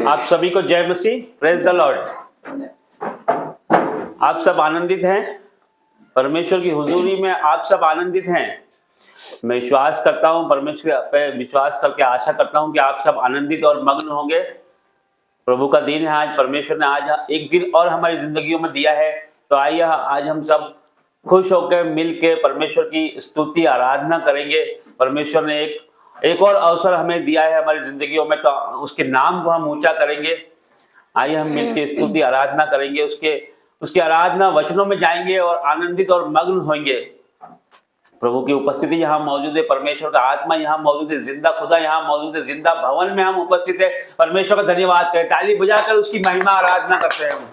आप सभी को जय मसीह, प्रेज द लॉर्ड। आप सब आनंदित हैं, परमेश्वर की हुजूरी में आप सब आनंदित हैं। मैं विश्वास करता हूं, परमेश्वर पे विश्वास करके आशा करता हूं कि आप सब आनंदित और मग्न होंगे। प्रभु का दिन है आज, परमेश्वर ने आज एक दिन और हमारी जिंदगियों में दिया है, तो आइए आज हम सब खुश होकर मिल के परमेश्वर की स्तुति आराधना करेंगे। परमेश्वर ने एक और अवसर हमें दिया है हमारी जिंदगियों में, तो उसके नाम को हम ऊंचा करेंगे। आइए हम मिलकर स्तुति आराधना करेंगे, उसके आराधना वचनों में जाएंगे और आनंदित और मग्न होंगे। प्रभु की उपस्थिति यहाँ मौजूद है, परमेश्वर का आत्मा यहाँ मौजूद है, जिंदा खुदा यहाँ मौजूद है, जिंदा भवन में हम उपस्थित है। परमेश्वर का धन्यवाद करें, ताली बजाकर उसकी महिमा आराधना करते हैं, हम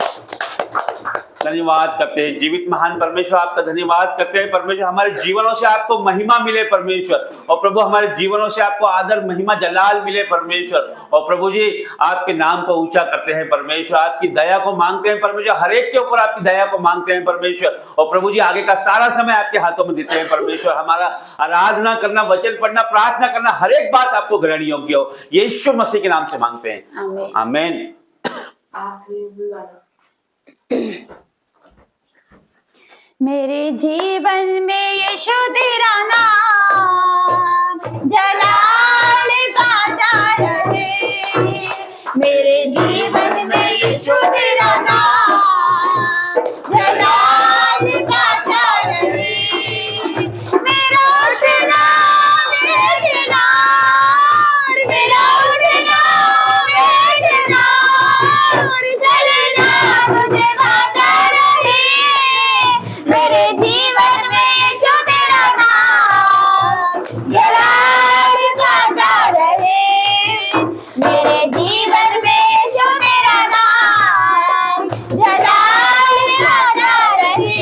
धन्यवाद करते हैं। जीवित महान परमेश्वर आपका धन्यवाद करते हैं। परमेश्वर हमारे जीवनों से आपको महिमा मिले परमेश्वर, और प्रभु हमारे जीवनों से आपको आदर महिमा जलाल मिले परमेश्वर। और प्रभु जी आपके नाम को ऊंचा करते हैं परमेश्वर, आपकी दया को मांगते हैं परमेश्वर, हर एक के ऊपर आपकी दया को मांगते हैं परमेश्वर। और प्रभु जी आगे का सारा समय आपके हाथों में देते हैं परमेश्वर। हमारा आराधना करना, वचन पढ़ना, प्रार्थना करना, हर एक बात आपको ग्रहण योग्य हो, यीशु मसीह के नाम से मांगते हैं, आमीन। मेरे जीवन में यीशु तेरा नाम जलाल गाता रहे। मेरे जीवन में यीशु तेरा नाम जलाल गाता रहे। मेरा उठना बैठना, मेरा उठना बैठना और चलना मुझे गाता रहे। मेरे जीवन में यीशु तेरा नाम जलाल गाता रहे। मेरे जीवन में यीशु तेरा नाम जलाल गाता रहे।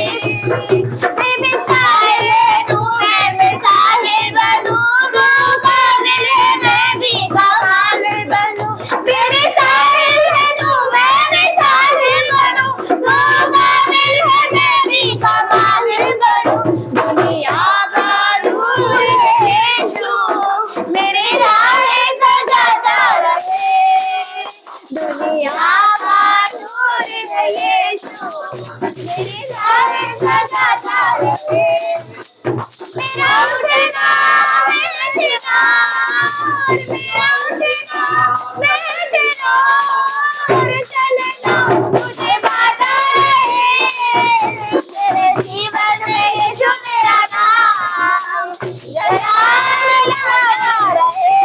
मैं मिसाल है तू, मैं मिसाल बनूं, तू काबिल है मैं भी काबिल बनूं। मैं मिसाल है तू, मैं मिसाल बनूं, तू काबिल है मैं भी काबिल बनूं। दुनिया का नूर है यीशु, मेरी राहें सजाता रहे। दुनिया का नूर है यीशु, मेरी राहें सजाता रहे। मेरा उठना बैठना, मेरा उठना बैठना और चलना मुझे गाता रहे। मेरे जीवन में यीशु तेरा नाम जलाल गाता रहे।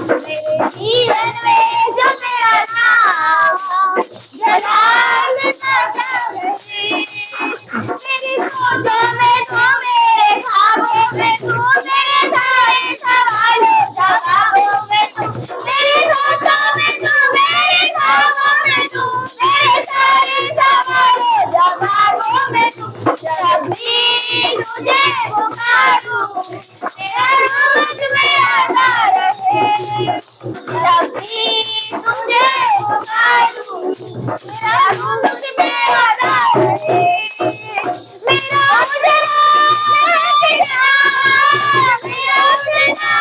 मेरे जीवन में यीशु तेरा नाम जलाल गाता रहे। मेरी सोचों में तू, मेरे ख्वाबों में तू, मेरे सारे सवालों जवाबों में तू, मेरी सोचों में तू, मेरे ख्वाबों में तू, मेरे सारे सवालों जवाबों में तू। जब भी तुझे पुकारूं, तेरा रूप मुझ में आता रहे। जब भी तुझे पुकारूं, तेरा रूप मुझ में आता रहे। मेरा उठना बैठना, मेरा उठना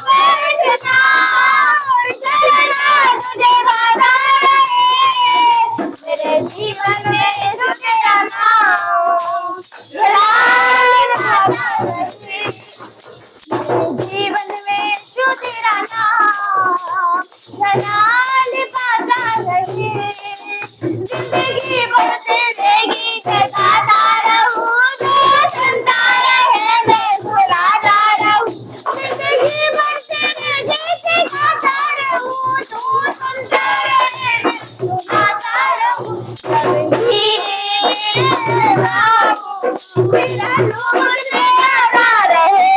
बैठना और चलना तुझे गाता रहे। मेरे जीवन में यीशु तेरा नाम जलाल गाता रहे। मेरे जीवन में यीशु तेरा नाम जलाल गाता रहे। जिंदगी भर तेरे गीत गाता रहूं, तू सुनता रहे मैं सुनाता रहूं। जिंदगी भर तेरे गीत गाता रहूं, तू सुनता रहे मैं सुनाता रहूं। कभी मेरा नूर में आता रहे।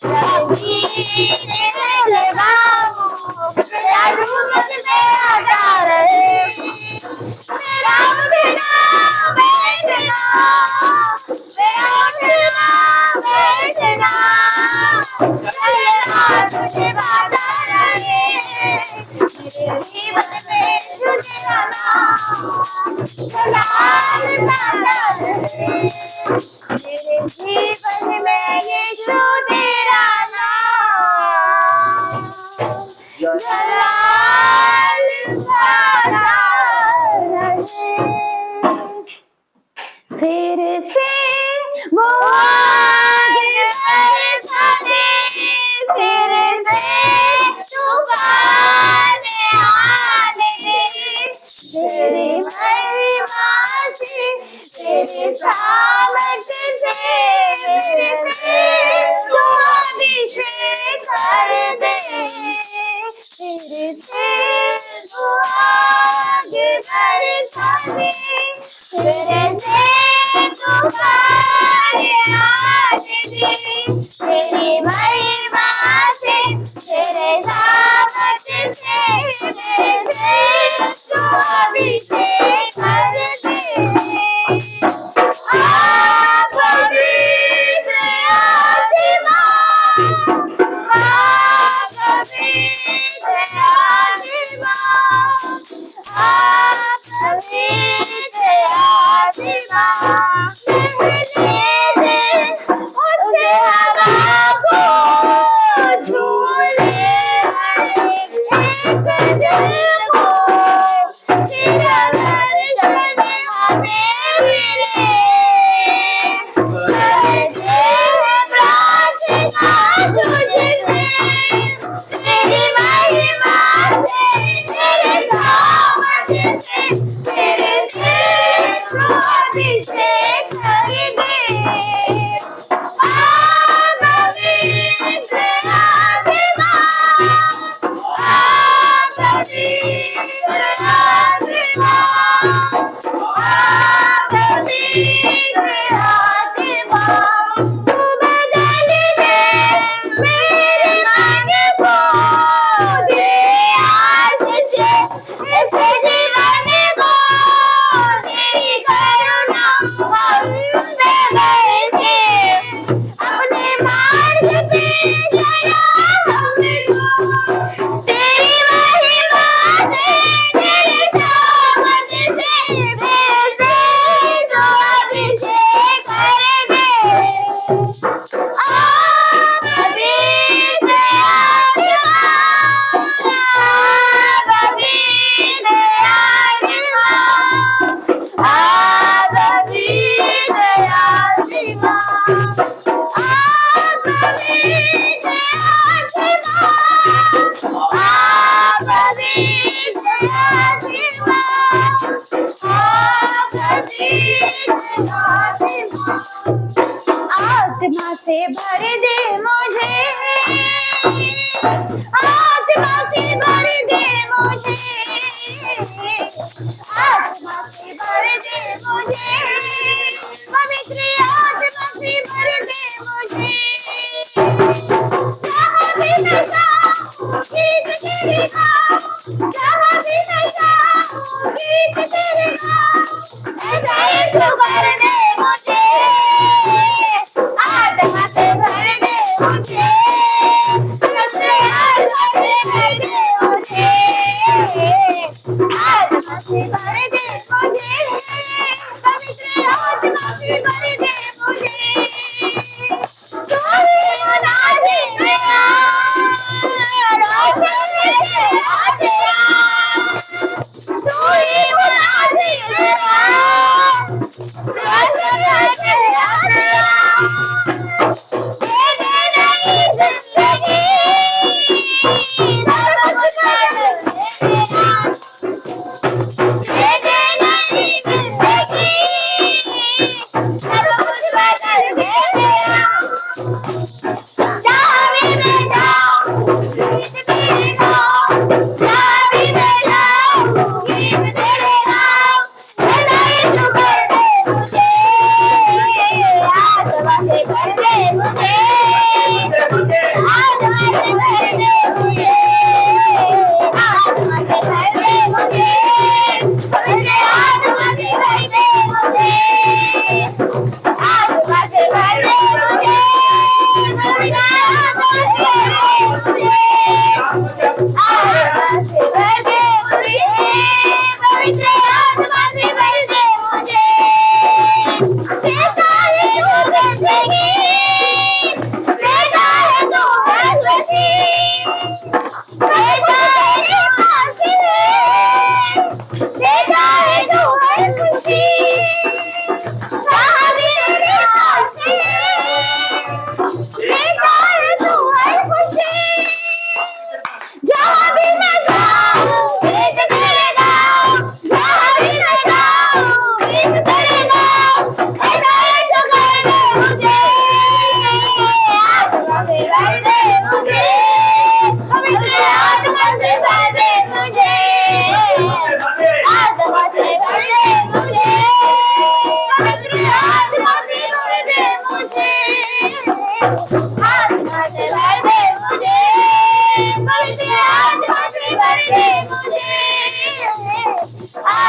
कभी मेरा रूप में आता रहे। मेरा उठना बैठना, मेरा उठना बैठना चलना तुझे गाता रहे। मेरे जीवन में यीशु तेरा नाम जलाल गाता रहे। मेरे जीवन में यीशु तेरा नाम जलाल मेरे से तू अभिषेक कर दे। आ पवित्र आत्मा, आ पवित्र आत्मा, आ पवित्र आत्मा, कहने दे उसे हवा को झूले एक दिल को, तेरा दर्शन हमें मिले। करते हैं प्रार्थना तुझसे, तेरी महिमा से, तेरे सामर्थ्य से, तेरे से तू अभिषेक कर दे। आ पवित्र आत्मा, आ पवित्र आत्मा, आ पवित्र आत्मा, तू बदल दे मेरे मन को, दे आशीष इस जीवन को, तेरी करुणा हम पे बरसे, अपने मार्ग पे चला हमको, तेरी महिमा से, तेरे सामर्थ्य से, मेरे से तू अभिषेक कर दे। आ पवित्र आत्मा, आ पवित्र आत्मा, आ पवित्र आत्मा, आ पवित्र आत्मा, आ पवित्र आत्मा, आ पवित्र आत्मा, आत्मा से भर दे मुझे, आत्मा से भर दे मुझे, आत्मा से भर दे मुझे, पवित्र आत्मा से भर दे मुझे। जहाँ भी मैं जाऊँ गीत तेरी गाऊँ, जहाँ भी मैं जाऊँ गीत तेरी गाऊँ, ऐसा ही तू कर दे मुझे, आत्मा से भर दे मुझे, पवित्र आत्मा से भर दे मुझे, आत्मा से भर दे मुझे, पवित्र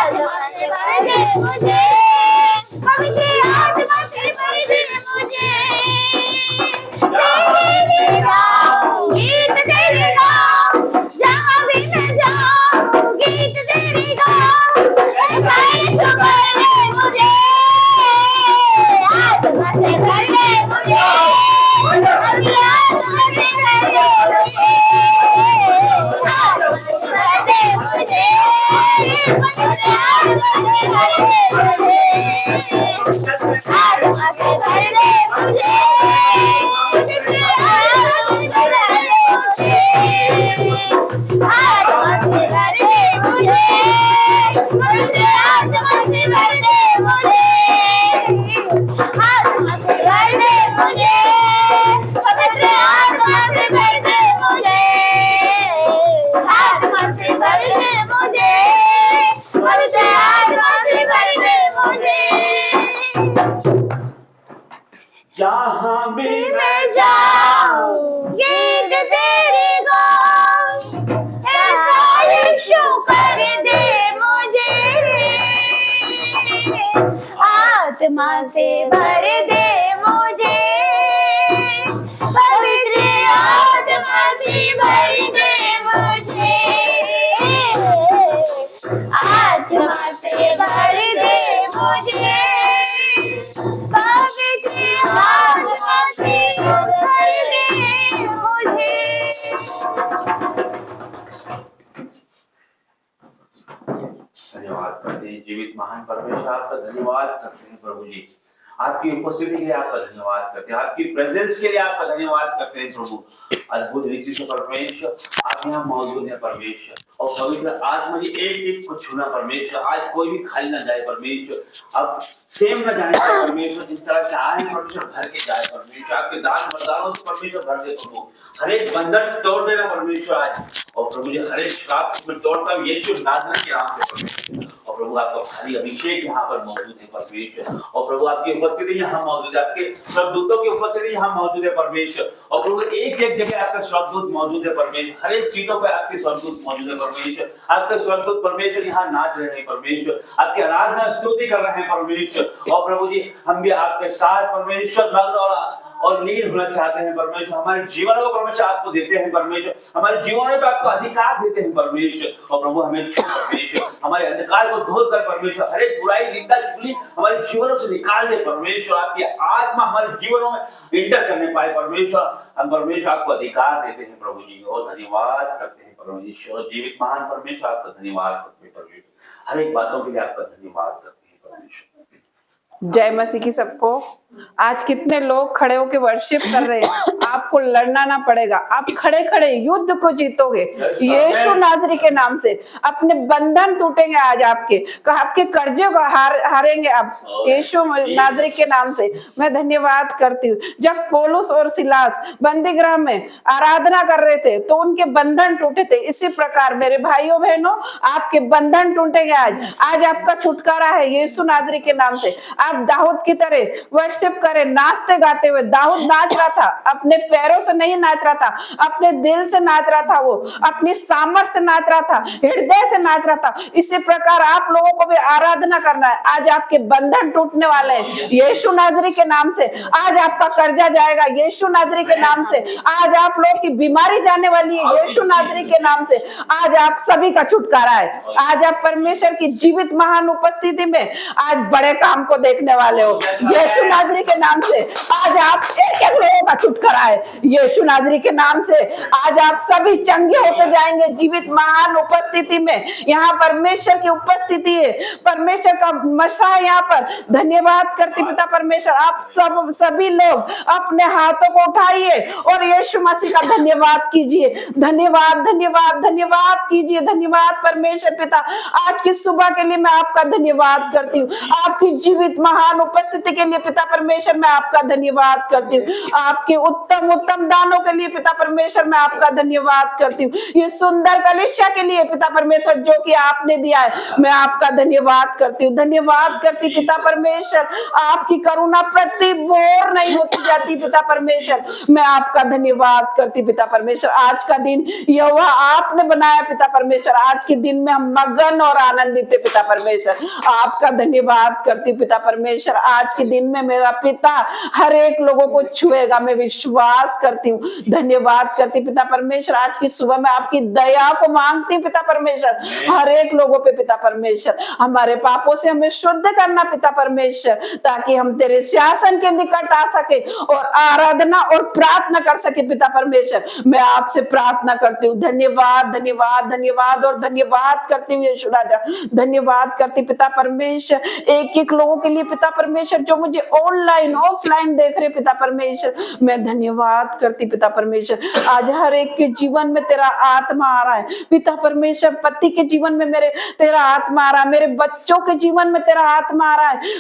आत्मा से भर दे मुझे, पवित्र आत्मा से भर दे मुझे। तेरे लिए गाऊं गीत तेरे गाऊं, जहाँ भी मैं जाऊं गीत तेरे गाऊं। ऐसा यीशु भर दे मुझे, आत्मा से भर दे मुझे, पवित्र आत्मा से भर दे मुझे, आत्मा से भर दे मुझे, पवित्र आत्मा से भर दे मुझे, आत्मा से भर दे मुझे, पवित्र आत्मा से भर दे मुझे, आत्मा से भर दे मुझे, आत्मा से भर दे मुझे, पवित्र आत्मा से भर दे मुझे, आत्मा से भर दे मुझे, पवित्र आत्मा से भर दे मुझे। जहाँ भी मैं जाऊं गीत तेरे गाऊं, ऐसा यीशु कर दे मुझे, आत्मा से भर दे मुझे, पवित्र आत्मा से भर दे मुझे, आत्मा से भर दे मुझे, पवित्र आत्मा से भर दे मुझे। धन्यवाद करते हैं जीवित महान परमेश्वर, आपका धन्यवाद करते हैं प्रभु जी। आपकी उपस्थिति के लिए आपका धन्यवाद करते हैं, आपकी प्रेजेंस के लिए आपका धन्यवाद करते हैं प्रभु। अद्भुत रीति से परमेश्वर आप यहाँ मौजूद है परमेश्वर, और पवित्र आत्मा जी एक एक को छूना परमेश्वर। आज कोई भी खाली ना जाए परमेश्वर, अब सेम ना जाने परमेश्वर, जिस तरह से आए परमेश्वर भर के जाए परमेश्वर। आपके दान वरदानों से परमेश्वर भर दे प्रभु। हर एक बंधन तोड़ देना परमेश्वर आज, और प्रभु जी हर एक श्राप में तोड़कर यीशु नाज़रेत के नाम से परमेश्वर। और प्रभु आपका भारी अभिषेक यहाँ पर मौजूद है परमेश्वर, और प्रभु आपकी उपस्थिति यहाँ मौजूद है, आपके स्वर्गदूतों की उपस्थिति यहाँ मौजूद है परमेश्वर। और प्रभु एक एक जगह आपका स्वर्गदूत मौजूद है परमेश्वर, हर एक सीटों पर आपके स्वर्गदूत मौजूद है परमेश्वर। आपके स्वर्गदूत परमेश्वर यहाँ नाच रहे हैं परमेश्वर, आपकी आराधना स्तुति कर रहे हैं परमेश्वर। और प्रभु जी हम भी आपके साथ परमेश्वर मग्न और लीन होना चाहते हैं परमेश्वर। हमारे जीवन को परमेश्वर आपको देते हैं परमेश्वर, हमारे जीवन पे आपको अधिकार देते हैं परमेश्वर। और प्रभु हमें परमेश्वर हमारे अधिकार को धोल कर परमेश्वर हर एक बुराई निंदा चुगली हमारे जीवनों से निकाल दे परमेश्वर। आपकी आत्मा हमारे जीवनों में इंटर करने पाए परमेश्वर। हम परमेश्वर आपको अधिकार देते हैं प्रभु जी, और धन्यवाद करते हैं परमेश्वर। जीवित महान परमेश्वर आपका धन्यवाद करते हैं परमेश्वर, हर एक बातों के लिए आपका धन्यवाद करते हैं परमेश्वर। जय मसीह की सबको। आज कितने लोग खड़े होकर वर्शिप कर रहे हैं। आपको लड़ना ना पड़ेगा, आप खड़े खड़े युद्ध को जीतोगे यीशु नाजरी के नाम से। अपने बंधन टूटेंगे आज आपके कर्जे को हारेंगे आप यीशु नाजरी के नाम से। मैं धन्यवाद करती हूँ। जब पौलुस और सिलास बंदीगृह में आराधना कर रहे थे तो उनके बंधन टूटे थे। इसी प्रकार मेरे भाइयों बहनों आपके बंधन टूटेंगे आज आपका छुटकारा है यीशु नाजरी के नाम से। आप दाऊद की तरह वर्शिप करें, नाचते गाते हुए। दाऊद नाच रहा था, अपने पैरों से नहीं नाच रहा था, अपने दिल से नाच रहा था, वो अपनी सामर्थ्य से नाच रहा था, हृदय से नाच रहा था। इसी प्रकार आप लोगों को भी आराधना करना है। आज आपके बंधन टूटने वाले हैं यीशु नाजरी के नाम से। आज आपका कर्जा जाएगा यीशु नाजरी के नाम से। आज आप लोग की बीमारी जाने वाली है यीशु नाजरी के नाम से। आज आप सभी का छुटकारा है। आज आप परमेश्वर की जीवित महान उपस्थिति में आज बड़े काम को देखने वाले हो यीशु नाजरी के नाम से। आज आप एक एक लोगों का छुटकारा है यीशु नाजरी के नाम से। आज आप सभी चंगे होकर जाएंगे जीवित महान उपस्थिति में। यहाँ परमेश्वर की उपस्थिति है, परमेश्वर का मसा है यहाँ पर। धन्यवाद करती पिता परमेश्वर। आप सभी लोग अपने हाथों को उठाइए और यीशु मसीह का धन्यवाद कीजिए। धन्यवाद धन्यवाद धन्यवाद कीजिए। धन्यवाद परमेश्वर पिता, आज की सुबह के लिए मैं आपका धन्यवाद करती हूँ। आपकी जीवित महान उपस्थिति के लिए पिता परमेश्वर मैं आपका धन्यवाद करती हूँ। आपके उत्तम उत्तम दानों के लिए पिता परमेश्वर मैं आपका धन्यवाद करती हूँ। ये सुंदर कलीसिया के लिए पिता परमेश्वर जो कि आपने दिया है, मैं आपका धन्यवाद करती हूँ। धन्यवाद करती पिता परमेश्वर, आपकी करुणा प्रति बोर नहीं होती जाती पिता परमेश्वर, मैं आपका धन्यवाद करती पिता परमेश्वर। आज का दिन यहोवा आपने बनाया पिता परमेश्वर, आज के दिन में हम मगन और आनंदित है पिता परमेश्वर, आपका धन्यवाद करती पिता परमेश्वर। आज के दिन में मेरा पिता हर एक लोगों को छुएगा, मैं विश्वास करती हूँ। धन्यवाद करती पिता परमेश्वर। आज की सुबह में आपकी दया को मांगती पिता परमेश्वर, हर एक लोगों पे पिता परमेश्वर, हमारे पापों से हमें शुद्ध करना पिता परमेश्वर, ताकि हम तेरे शासन के निकट आ सके और आराधना और प्रार्थना कर सके पिता परमेश्वर। मैं आपसे प्रार्थना करती हूँ। धन्यवाद धन्यवाद धन्यवाद और धन्यवाद करती हूँ यीशु राजा। धन्यवाद करती पिता परमेश्वर एक एक लोगों के लिए पिता परमेश्वर, जो मुझे ऑनलाइन ऑफलाइन देख रहे पिता परमेश्वर, मैं धन्यवाद करती पिता परमेश्वर। आज हर एक के जीवन में तेरा आत्मा आ रहा है पिता परमेश्वर, पति के जीवन में मेरे तेरा आत्मा आ रहा है, मेरे बच्चों के जीवन में तेरा आत्मा आ रहा है,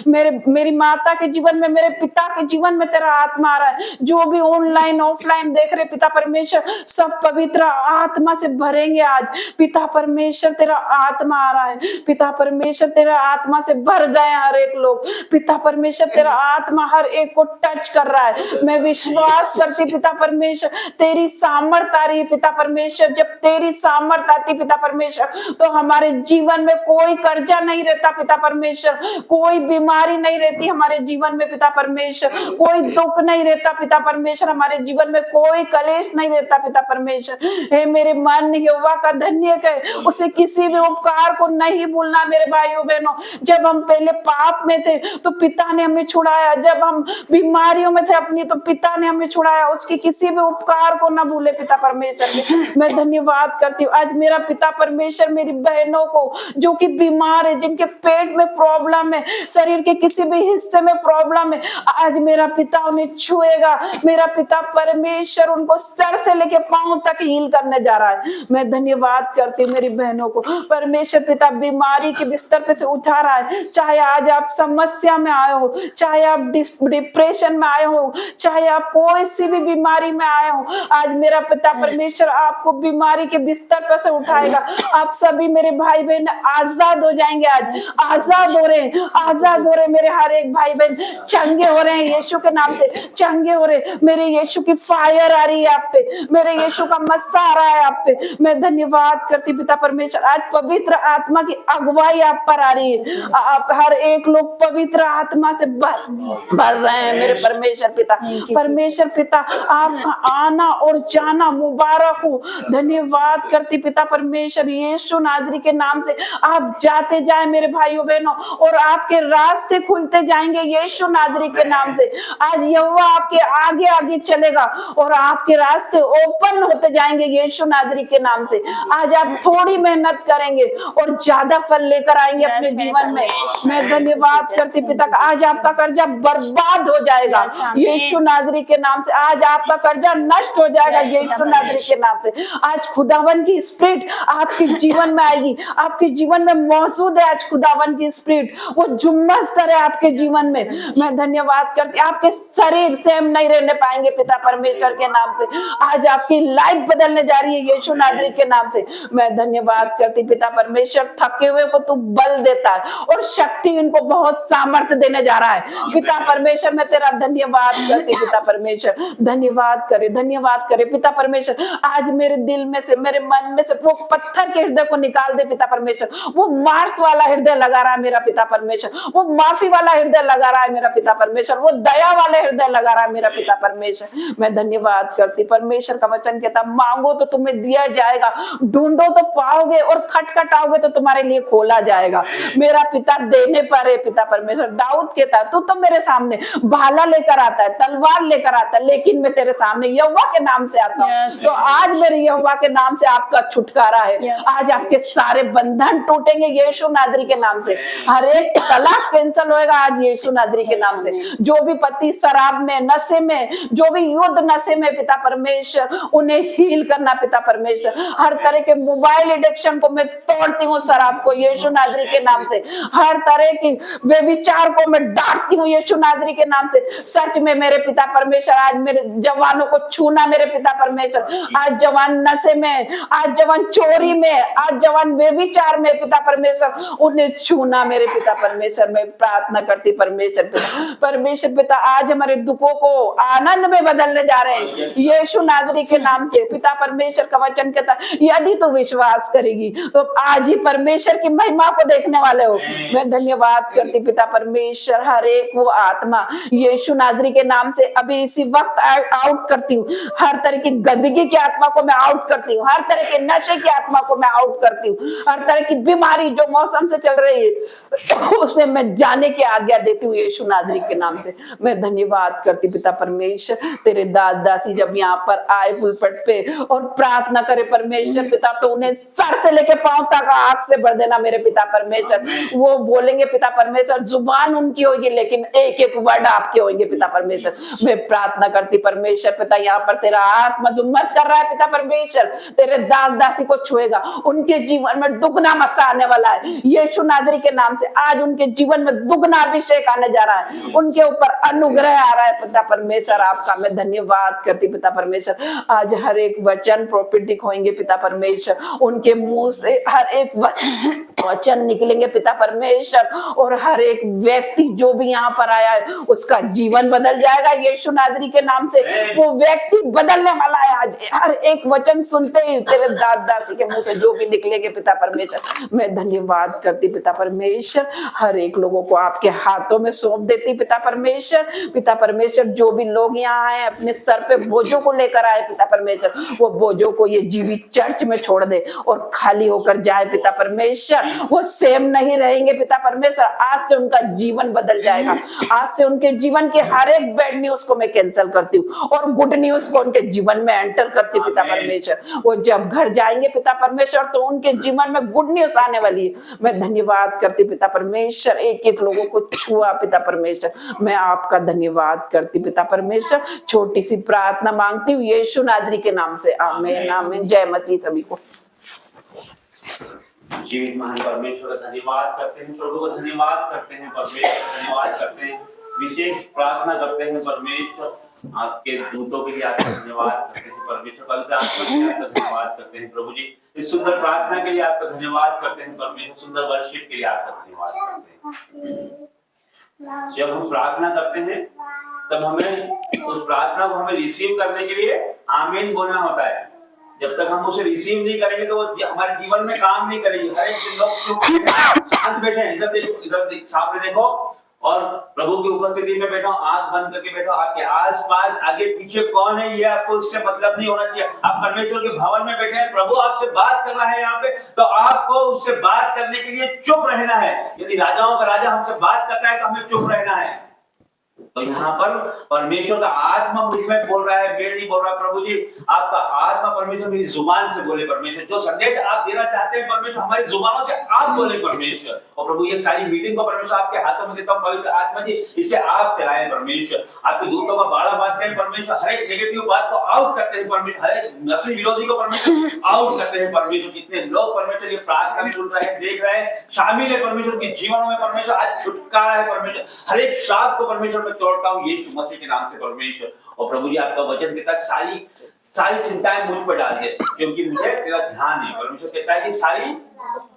मेरी माता के जीवन में, मेरे पिता के जीवन में तेरा आत्मा आ रहा है। जो भी ऑनलाइन ऑफलाइन देख रहे पिता परमेश्वर, सब पवित्र आत्मा से भरेंगे आज पिता परमेश्वर। तेरा आत्मा आ रहा है पिता परमेश्वर, तेरा आत्मा से भर गए हर एक लोग पिता परमेश्वर, तेरा आत्मा हर एक को टच कर रहा है। मैं विश्वास करती पिता परमेश्वर, तेरी सामर्थ आ रही है पिता परमेश्वर। जब तेरी सामर्थ आती पिता परमेश्वर, तो हमारे जीवन में कोई कर्जा नहीं रहता पिता परमेश्वर, कोई बीमारी नहीं रहती हमारे जीवन में पिता परमेश्वर, कोई दुख नहीं रहता पिता परमेश्वर, हमारे जीवन में कोई कलेश नहीं रहता पिता परमेश्वर। हे मेरे मन यहोवा का धन्य है, उसे किसी भी उपकार को नहीं भूलना मेरे भाइयों बहनों। जब हम पहले पाप में थे तो पिता ने हमें छुड़ाया, जब हम बीमारियों में थे अपनी तो पिता ने हमें छुड़ाया, उसके किसी भी उपकार को ना भूले पिता परमेश्वर के। मैं धन्यवाद करती हूँ। आज मेरा पिता परमेश्वर मेरी बहनों को जो कि बीमार है, जिनके पेट में प्रॉब्लम है, शरीर के किसी भी हिस्से में प्रॉब्लम है, आज मेरा पिता उन्हें छुएगा। मेरा पिता परमेश्वर उनको सर से लेके पांव तक हील करने जा रहा है। मैं धन्यवाद करती हूँ मेरी बहनों को। परमेश्वर पिता बीमारी के बिस्तर पे से उठा रहा है, चाहे आज आप समस्या में आए हो, चाहे आप डिप्रेशन में आए हो, चाहे आप कोई सी भी बीमारी में आए हो, आज मेरा पिता परमेश्वर आपको बीमारी के बिस्तर पर से उठाएगा। आप सभी मेरे भाई बहन आजाद हो जाएंगे, आज आजाद हो रहे हैं, आजाद हो रहे मेरे हर एक भाई बहन चंगे हो रहे हैं यीशु के नाम से, चंगे हो रहे। मेरे यीशु की फायर आ रही है आप पे, मेरे यीशु का मस्सा आ रहा है आप पे। मैं धन्यवाद करती पिता परमेश्वर, आज पवित्र आत्मा की अगुवाई आप पर आ रही है। आप हर एक लोग पवित्र आत्मा से भर रहे हैं मेरे परमेश्वर पिता। परमेश्वर पिता आपका आना और जाना मुबारक हो। धन्यवाद करती पिता परमेश्वर यीशु नाजरी के नाम से। आप जाते जाए मेरे भाइयों बहनों, और आपके रास्ते खुलते जाएंगे यीशु नाजरी के नाम से। आज यहोवा आपके आगे आगे चलेगा और आपके रास्ते ओपन होते जाएंगे यीशु नाजरी के नाम से। आज आप थोड़ी मेहनत करेंगे और ज्यादा फल लेकर आएंगे अपने जीवन में। मैं धन्यवाद करती पिता का, आज आपका कर्जा बर्बाद हो जाएगा यीशु नाजरी के नाम से। आज आपका कर्जा नष्ट हो जाएगा यीशु नाजरी के नाम से। आज खुदावन की स्पिरिट आपके जीवन में आएगी, आपके जीवन में मौजूद है आज खुदावन की स्पिरिट, वो जुम्मस करे आपके जीवन में। मैं धन्यवाद करती, आपके शरीर सेम नहीं रहने पाएंगे पिता परमेश्वर के नाम से। आज आपकी लाइफ बदलने जा रही है यीशु नाजरी के नाम से। मैं धन्यवाद करती पिता परमेश्वर, थके हुए को तू बल देता है और शक्ति इनको बहुत सामर्थ्य देने जा रहा है पिता परमेश्वर। मैं तेरा धन्यवाद करती पिता परमेश्वर, धन्यवाद करे पिता परमेश्वर। आज मेरे दिल में से, मेरे मन में से वो पत्थर के हृदय को निकाल दे पिता परमेश्वर। वो मार्स वाला हृदय लगा रहा है मेरा पिता परमेश्वर, वो माफी वाला हृदय लगा रहा है मेरा पिता परमेश्वर, वो दया वाले हृदय लगा रहा है मेरा पिता परमेश्वर। मैं धन्यवाद करती। परमेश्वर का वचन कहता, मांगो तो तुम्हें दिया जाएगा, ढूंढो तो पाओगे, और खटखटाओगे तो तुम्हारे लिए खोला जाएगा। मेरा पिता देने पर है पिता परमेश्वर। दाऊद कहता, तू तो मेरे सामने भाला लेकर आता है, तलवार लेकर आता है, लेकिन मैं तेरे सामने यहोवा के नाम से आता हूँ। तो आज मेरे यहोवा के नाम से आपका छुटकारा है। आज आपके सारे बंधन टूटेंगे यीशु नाजरी के नाम से। हर एक तलाक कैंसिल होएगा आज यीशु नाजरी के नाम से। जो भी पति शराब में, नशे में, जो भी युद्ध नशे में पिता परमेश्वर, उन्हें हील करना पिता परमेश्वर। हर तरह के मोबाइल एडिक्शन को मैं तोड़ती हूँ, शराब को यीशु नाजरी के नाम से। हर तरह की विचार को मैं डांटती हूँ यीशु नाजरी के नाम से। सच में मेरे पिता परमेश्वर, आज मेरे जवानों को छूना मेरे पिता परमेश्वर, आज जवान नशे में, आज जवान चोरी में, आज जवान व्यभिचार में पिता परमेश्वर, उन्हें छूना मेरे पिता परमेश्वर। मैं प्रार्थना करती परमेश्वर पिता, परमेश्वर पिता आज हमारे दुखों को आनंद में बदलने जा रहे हैं यीशु नाजरी के नाम से। पिता परमेश्वर का वचन कहता है यदि तू विश्वास करेगी तो आज ही परमेश्वर की महिमा को देखने वाले हो। मैं धन्यवाद करती पिता परमेश्वर, हर एक वो आत्मा यीशु नाजरी के नाम से अभी इसी वक्त आउट करती हूँ। हर तरह की गंदगी की आत्मा को मैं आउट करती हूँ, हर तरह के नशे की आत्मा को मैं आउट करती हूँ, हर तरह की बीमारी जो मौसम से चल रही है उसे मैं जाने की आज्ञा देती हूँ यीशु नाजरी के नाम से। मैं धन्यवाद करती पिता परमेश्वर, तेरे दास दासी जब यहाँ पर आए पुलपट पे और प्रार्थना करे परमेश्वर पिता, तो उन्हें सर से लेके पांव तक आग से भर देना मेरे पिता परमेश्वर। वो बोलेंगे पिता परमेश्वर, जुबान उनकी होगी लेकिन एक एक वर्ड आपके होंगे पिता परमेश्वर। मैं प्रार्थना करती परमेश्वर पिता, यहाँ पर तेरा आत्मा जो मत कर रहा है पिता परमेश्वर, तेरे दास दासी को छुएगा, उनके जीवन में दुगना मसा आने वाला है यीशु नाजरी के नाम से। आज उनके जीवन में दुगना अभिषेक आने जा रहा है, उनके ऊपर अनुग्रह आ रहा है पिता परमेश्वर। आपका मैं धन्यवाद करती पिता परमेश्वर। आज हर एक वचन प्रोफेटिक होंगे पिता परमेश्वर, उनके मुंह से हर एक वचन निकलेंगे पिता परमेश्वर, और हर एक व्यक्ति जो भी यहाँ पर आया है उसका जीवन बदल जाएगा यीशु नाजरी के नाम से। वो व्यक्ति बदलने वाला है आज, हर एक वचन सुनते ही तेरे दास दासी के मुंह से जो भी निकलेंगे पिता परमेश्वर। मैं धन्यवाद करती पिता परमेश्वर, हर एक लोगों को आपके हाथों में सौंप देती पिता परमेश्वर। पिता परमेश्वर जो भी लोग यहाँ आए अपने सर पे बोझों को लेकर आए पिता परमेश्वर, वो बोझों को ये जीवित चर्च में छोड़ दे और खाली होकर जाए पिता परमेश्वर। वो सेम नहीं रहेंगे पिता परमेश्वर, आज से उनका जीवन बदल जाएगा। आज से उनके जीवन के हर एक बैड न्यूज को मैं कैंसिल करती हूँ और गुड न्यूज को उनके जीवन में एंटर करती पिता परमेश्वर। वो जब घर जाएंगे पिता परमेश्वर तो उनके जीवन में गुड न्यूज आने वाली है। मैं धन्यवाद करती पिता परमेश्वर, एक एक लोगों को छुआ पिता परमेश्वर। मैं आपका धन्यवाद करती पिता परमेश्वर। छोटी सी प्रार्थना मांगती हूँ यीशु नाजरी के नाम से, आमीन आमीन। जय मसीह सभी को। जीवित महान परमेश्वर का धन्यवाद करते हैं, प्रभु को धन्यवाद करते हैं, परमेश्वर का धन्यवाद करते हैं, विशेष प्रार्थना करते हैं परमेश्वर। आपके दूतों के लिए आपका धन्यवाद करते हैं परमेश्वर, पवित्र आत्मा के लिए आपका धन्यवाद करते हैं प्रभु जी। इस सुंदर प्रार्थना के लिए आपका धन्यवाद करते हैं परमेश्वर, सुंदर वर्शिप के लिए आपका धन्यवाद करते हैं। जब हम प्रार्थना करते हैं तब हमें उस प्रार्थना को हमें रिसीव करने के लिए आमीन बोलना होता है। जब तक हम उसे रिसीव नहीं करेंगे तो वो हमारे जीवन में काम नहीं करेगी। हर एक लोग शांत बैठे हैं, इधर सामने देखो और प्रभु की उपस्थिति में बैठो, आंख बंद करके बैठो। आपके आस-पास आगे पीछे कौन है ये आपको इससे मतलब नहीं होना चाहिए। आप परमेश्वर के भवन में बैठे हैं, प्रभु आपसे बात कर रहा है यहाँ पे, तो आपको उससे बात करने के लिए चुप रहना है। यदि राजाओं का राजा हमसे बात करता है तो हमें चुप रहना है। तो यहाँ पर परमेश्वर का आत्मा मुझ में बोल रहा है, मैं नहीं बोल रहा। प्रभु जी आपका आत्मा परमेश्वर मेरी जुबान से बोले परमेश्वर, जो संदेश आप देना चाहते हैं परमेश्वर हमारी जुबानों से आप बोले परमेश्वर। और प्रभु ये सारी मीटिंग को परमेश्वर आपके हाथों में देता हूँ, पवित्र आत्मा जी इसे आप चलाएं परमेश्वर। आपके दूतों का बाड़ा बात करें परमेश्वर, हर एक नेगेटिव बात को आउट करते हैं परमेश्वर, हर एक नस्ल विरोधी को परमेश्वर आउट करते हैं परमेश्वर। जितने लोग परमेश्वर ये प्रार्थना सुन रहे हैं, देख रहे हैं, शामिल है परमेश्वर के जीवनों में परमेश्वर, आज छुटकारा है परमेश्वर। हर एक श्राप को परमेश्वर में तोड़ता हूँ यीशु मसीह के नाम से परमेश्वर। और प्रभु जी आपका वचन कहता है सारी चिंताएं मुझ पर डाल दे क्योंकि मुझे तेरा ध्यान है। परमेश्वर कहता है कि सारी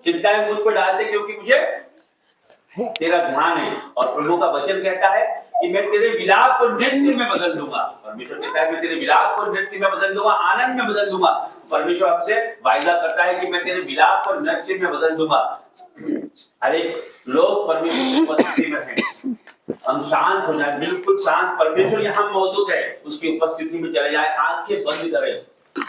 चिंताएं मुझ पर डाल दे क्योंकि मुझे तेरा ध्यान है। और प्रभु का वचन कहता है कि मैं तेरे विलाप को नृत्य में बदल दूंगा। परमेश्वर कहता है मैं तेरे विलाप को नृत्य में बदल दूंगा, आनंद में बदल दूंगा। परमेश्वर आपसे वायदा करता है कि मैं तेरे विलाप को नृत्य में बदल दूंगा। अरे लोग परमेश्वर की उपस्थिति में हैं, हम शांत हो जाए, बिल्कुल शांत। परमेश्वर यहाँ मौजूद है, उसकी उपस्थिति में चले जाए, आंखें बंद करें।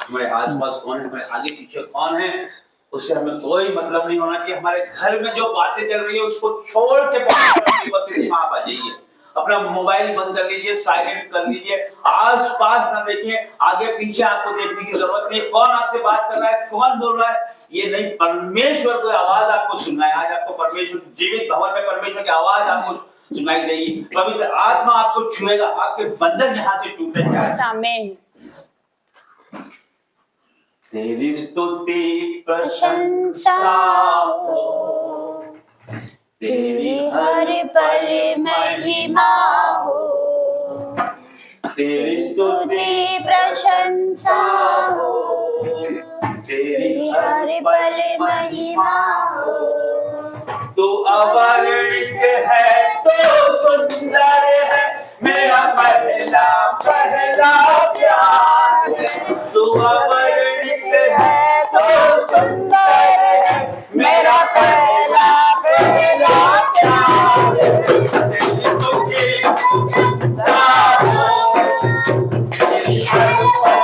हमारे आसपास कौन है, हमारे आगे पीछे कौन है, उससे हमें कोई मतलब नहीं होना चाहिए। हमारे घर में जो बातें चल रही है उसको छोड़ के उपस्थिति में आप आ जाइए। अपना मोबाइल बंद कर लीजिए, साइलेंट कर लीजिए, आस-पास ना देखिए, आगे पीछे आपको देखने की जरूरत नहीं। कौन आपसे बात कर रहा है, कौन बोल रहा है ये नहीं, परमेश्वर की आवाज आपको सुनना है। आज आपको परमेश्वर जीवित भवन में परमेश्वर की आवाज आपको सुनाई देगी, पवित्र आत्मा आपको छुएगा, आपके बंधन यहाँ से टूटेंगे। आमीन। तेरी स्तुति प्रशंसा हो, तेरी हर पल महिमा हो, तेरी स्तुति प्रशंसा हो, तेरी हर पल महिमा हो। तू अवर्णित है तो सुंदर है, मेरा पहला पहला प्यार है। तू अवर्णित है तो सुंदर है, मेरा पहला पहला प्यार है। तेरी स्तुति प्रशंसा हो, तेरी हर पल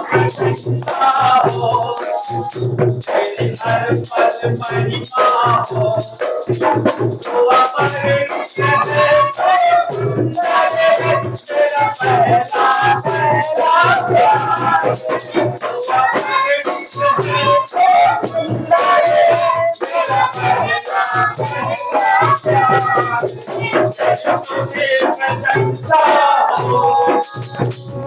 प्रशंसा हो, तेरी हर पल महिमा हो। तू अवर्णित है तो सुंदर है, मेरा पहला पहला प्यार है। तू अवर्णित है तो सुंदर है, मेरा पहला पहला प्यार है। तेरी प्रशंसा हो,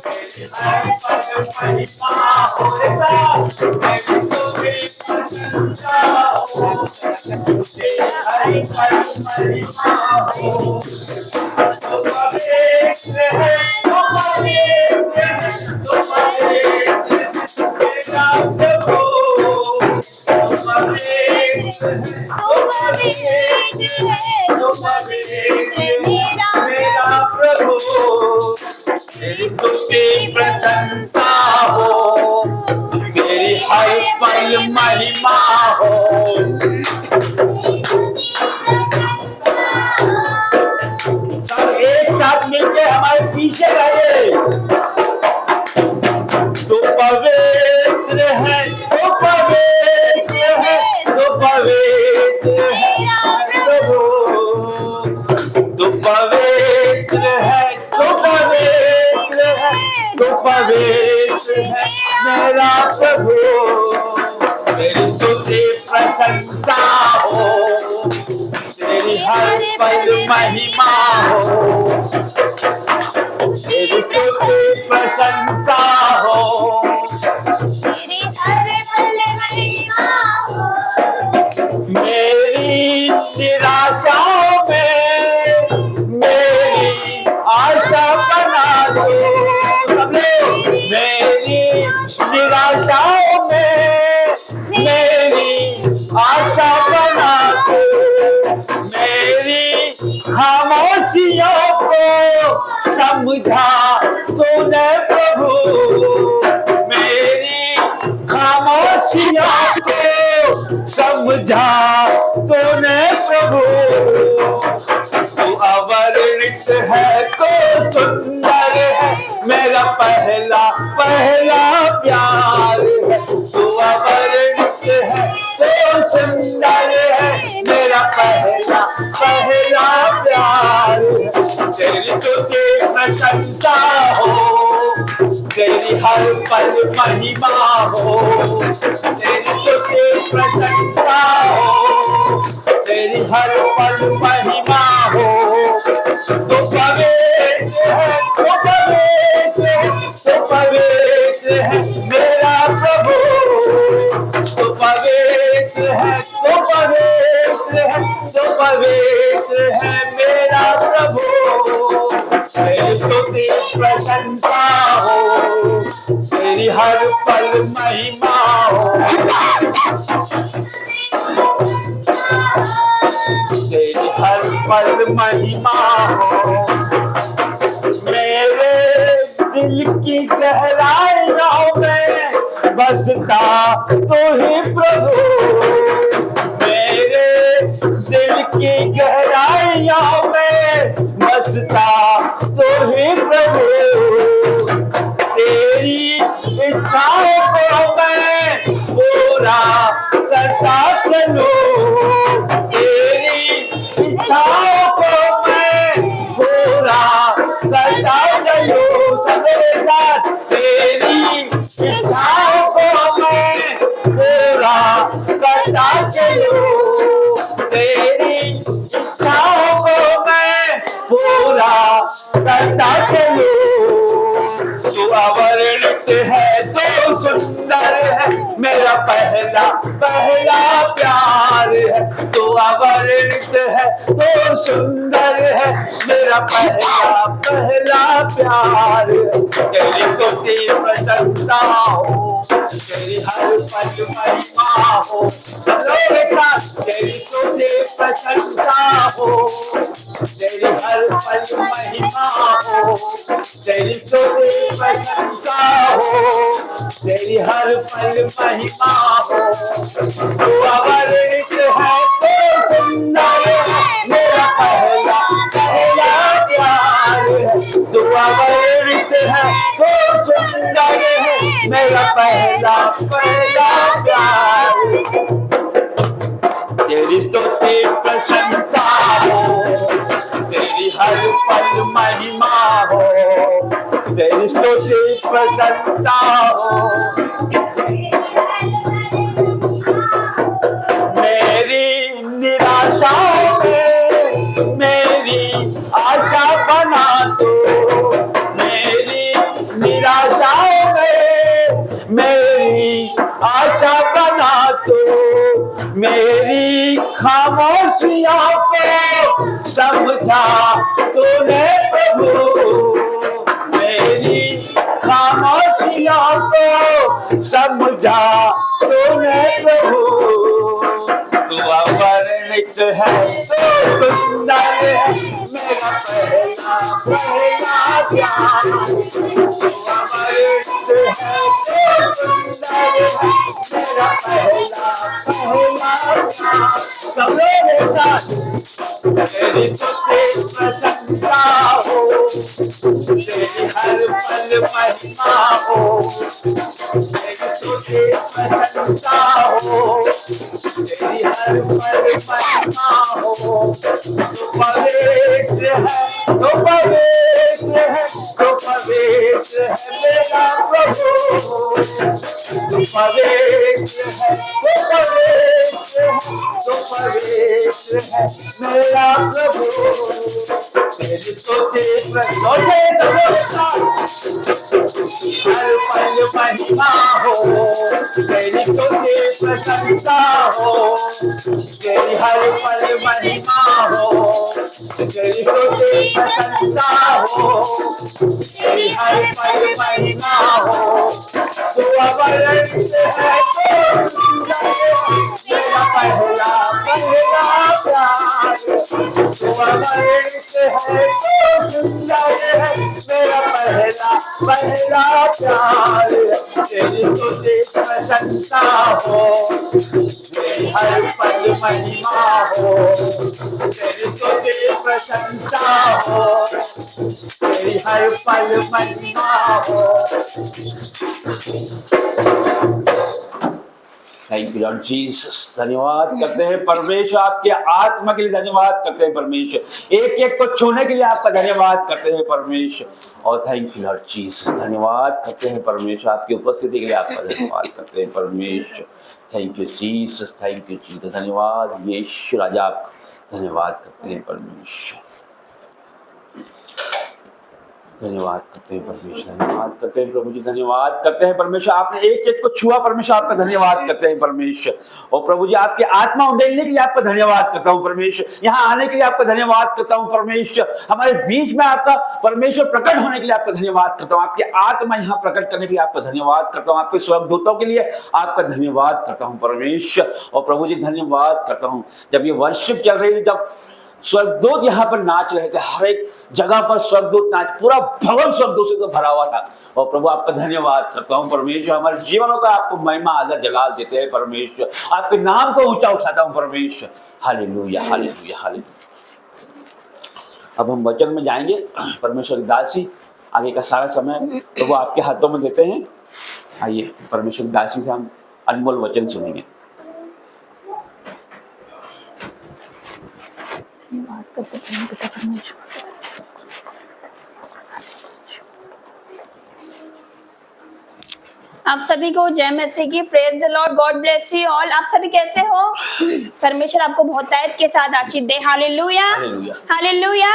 तेरी हर पल महिमा हो। तेरी स्तुति प्रशंसा हो, तेरी हर पल महिमा हो। तू पवित्र है, तू पवित्र है, तू पवित्र है, मेरा प्रभु। तू पवित्र है, तू पवित्र है, तू पवित्र है, मेरा प्रभु। तेरी स्तुति प्रशंसा हो, तेरी हर पल महिमा हो। सब एक साथ मिलके हमारे पीछे रहिए। तू पवित्र है, तू पवित्र है, तू पवित्र है प्रभु। तू पवित्र है, तू पवित्र है, तू पवित्र है, मेरा प्रभु। तेरी स्तुति प्रशंसा हो, तेरी हर पल महिमा हो। तेरी स्तुति प्रशंसा हो, तेरी हर पल महिमा हो। मेरी निराशाओं में मेरी आशा बना दो। मेरी निराशाओं में मेरी आशा बना दो। मेरी खामोशियों को समझा तूने प्रभु। मेरी खामोशियों को समझा तूने प्रभु। तू अवर्णित है तो सुंदर है, मेरा पहला पहला प्यार है। तू अवर्णित है तो सुंदर है, मेरा पहला पहला प्यार है। तेरी स्तुति प्रशंसा हो, तेरी हर पल महिमा हो। तेरी स्तुति प्रशंसा हो, तेरी हर पल महिमा हो। तो पवित्र है, तो पवित्र है, तो पवित्र है, मेरा प्रभु। तो पवित्र है, तो पवित्र है, तो पवित्र है, मेरा प्रभु। तेरी स्तुति प्रशंसा हो, तेरी हर पल महिमा हो। तेरी हर पल महिमा हो। मेरे दिल की गहराइयों में बसता तू ही प्रभु। मेरे दिल की गहराइयों में बसता तू ही प्रभु। तेरी इच्छाओं को मैं पूरा करता चलूं। तेरी इच्छाओं को मैं पूरा करता चलूं। सबके साथ तेरी इच्छाओं को मैं पूरा करता चलूं। तेरी इच्छाओं को मैं पूरा करता चलूं। तू अवर्णित है तो सुंदर है, मेरा पहला पहला प्यार है, तो अवर्णित है तो सुंदर है, मेरा पहला पहला प्यार है। तेरी स्तुति प्रशंसा हो, तेरी हर पल महिमा हो, तेरी स्तुति प्रशंसा हो, तेरी हर पल महिमा हो, तेरी स्तुति प्रशंसा हो, तेरी हर पल महिमा हो। तू अवर्णित है तो सुंदर है, मेरा पहला पहला प्यार है, तू अवर्णित है तो सुंदर है, मेरा पहला पहला प्यार है। तेरी स्तुति प्रशंसा हो, तेरी हर पल महिमा हो, तेरी स्तुति प्रशंसा हो। मेरी निराशाओं में मेरी आशा बना दो, मेरी निराशाओं में मेरी आशा बना दो, मेरी खामोशियों को समझा तूने प्रभु, मेरी खामोशियों को समझा तूने प्रभु। तू अवर्णित है तो सुंदर है, मेरा पहला पहला प्यार। तू अवर्णित है तो सुंदर है, मेरा पहला पहला प्यार। सब मेरे साथ तेरी स्तुति प्रशंसा हो, तेरी हर पल महिमा हो, तेरी स्तुति प्रशंसा हो, तेरी हर पल महिमा हो। तू पवित्र है, तू पवित्र है, तू पवित्र है मेरा प्रभु, तू पवित्र है, तू पवित्र है, तू पवित्र है मेरा प्रभु। तेरी स्तुति प्रशंसा हर पल महिमा हो, तेरी स्तुति प्रशंसा हो, तेरी हर पल महिमा हो, तेरी स्तुति प्रशंसा हो, तेरी हर पल महिमा हो। तू अवर्णित है तो सुंदर है, मेरा पहला पहला प्यार। तू अवर्णित है तो सुंदर है, मेरा पहला पहला प्यार। तेरी स्तुति प्रशंसा हो, तेरी हर पल महिमा हो, तेरी स्तुति प्रशंसा हो, तेरी हर पल महिमा हो। Thank you Lord Jesus. धन्यवाद करते हैं परमेश्वर, आपके आत्मा के लिए धन्यवाद करते हैं परमेश्वर, एक एक को छूने के लिए आपका धन्यवाद करते हैं परमेश्वर। और थैंक यू लॉर्ड जीसस, धन्यवाद करते हैं परमेश्वर, आपकी उपस्थिति के लिए आपका धन्यवाद करते हैं परमेश्वर। Thank you Jesus, thank you Jesus, धन्यवाद यीशु राजा, आपका धन्यवाद करते हैं परमेश्वर। धन्यवाद करते हैं परमेश्वर, धन्यवाद करते हैं प्रभु जी, धन्यवाद करते हैं परमेश्वर, आपने एक एक को छुआ परमेश्वर, आपका धन्यवाद करते हैं परमेश्वर। और प्रभु जी आपकी आत्मा उंडेलने के लिए आपका धन्यवाद करता हूँ परमेश्वर, यहाँ आने के लिए आपका धन्यवाद करता हूँ परमेश्वर, हमारे बीच में आपका परमेश्वर प्रकट होने के लिए आपका धन्यवाद करता हूँ, आपकी आत्मा यहाँ प्रकट करने के लिए आपका धन्यवाद करता हूँ, आपके स्वर्गदूतों के लिए आपका धन्यवाद करता हूँ परमेश्वर। और प्रभु जी धन्यवाद करता हूँ, जब ये वर्शिप चल रही थी, जब स्वर्गदूत यहाँ पर नाच रहे थे, हर एक जगह पर स्वर्गदूत नाच, पूरा भवन स्वर्गदूत से तो भरा हुआ था। और प्रभु आपका धन्यवाद करता हूँ परमेश्वर, हमारे जीवनों का आपको महिमा आदर जलाल देते हैं परमेश्वर, आपके नाम को ऊंचा उठाता हूँ परमेश्वर। Hallelujah hallelujah hallelujah. अब हम वचन में जाएंगे, परमेश्वर की दासी आगे का सारा समय तो वो आपके हाथों में देते हैं। आइए परमेश्वर की दासी से हम अनमोल वचन सुनेंगे। धन्यवाद करते हैं पिता परमेश्वर। आप सभी को जय मसीह की, praise the lord, god bless you all. आप सभी कैसे हो? परमेश्वर आपको बहुतायत के साथ आशीष दे। Hallelujah hallelujah. हालेलुया।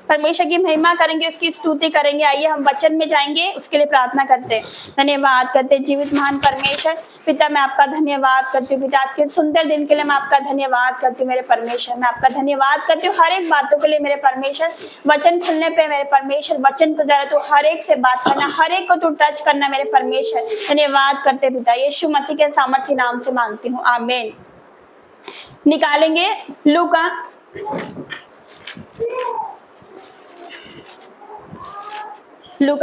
परमेश्वर की महिमा करेंगे, उसकी स्तुति करेंगे। आइए हम वचन में जाएंगे, उसके लिए प्रार्थना करते हैं। धन्यवाद करते हैं जीवित महान परमेश्वर पिता, मैं आपका धन्यवाद करती हूँ पिता, आज के सुंदर दिन के लिए मैं आपका धन्यवाद करती हूँ मेरे परमेश्वर। मैं आपका धन्यवाद करती हूँ हर एक बातों के लिए मेरे परमेश्वर। वचन खुलने पे मेरे परमेश्वर, वचन को जरा तू हर एक से बात करना, हर एक को तू टच करना मेरे परमेश्वर। धन्यवाद करते पिता, यीशु मसीह के सामर्थ्य नाम से मांगती हूँ, आमीन। निकालेंगे लूका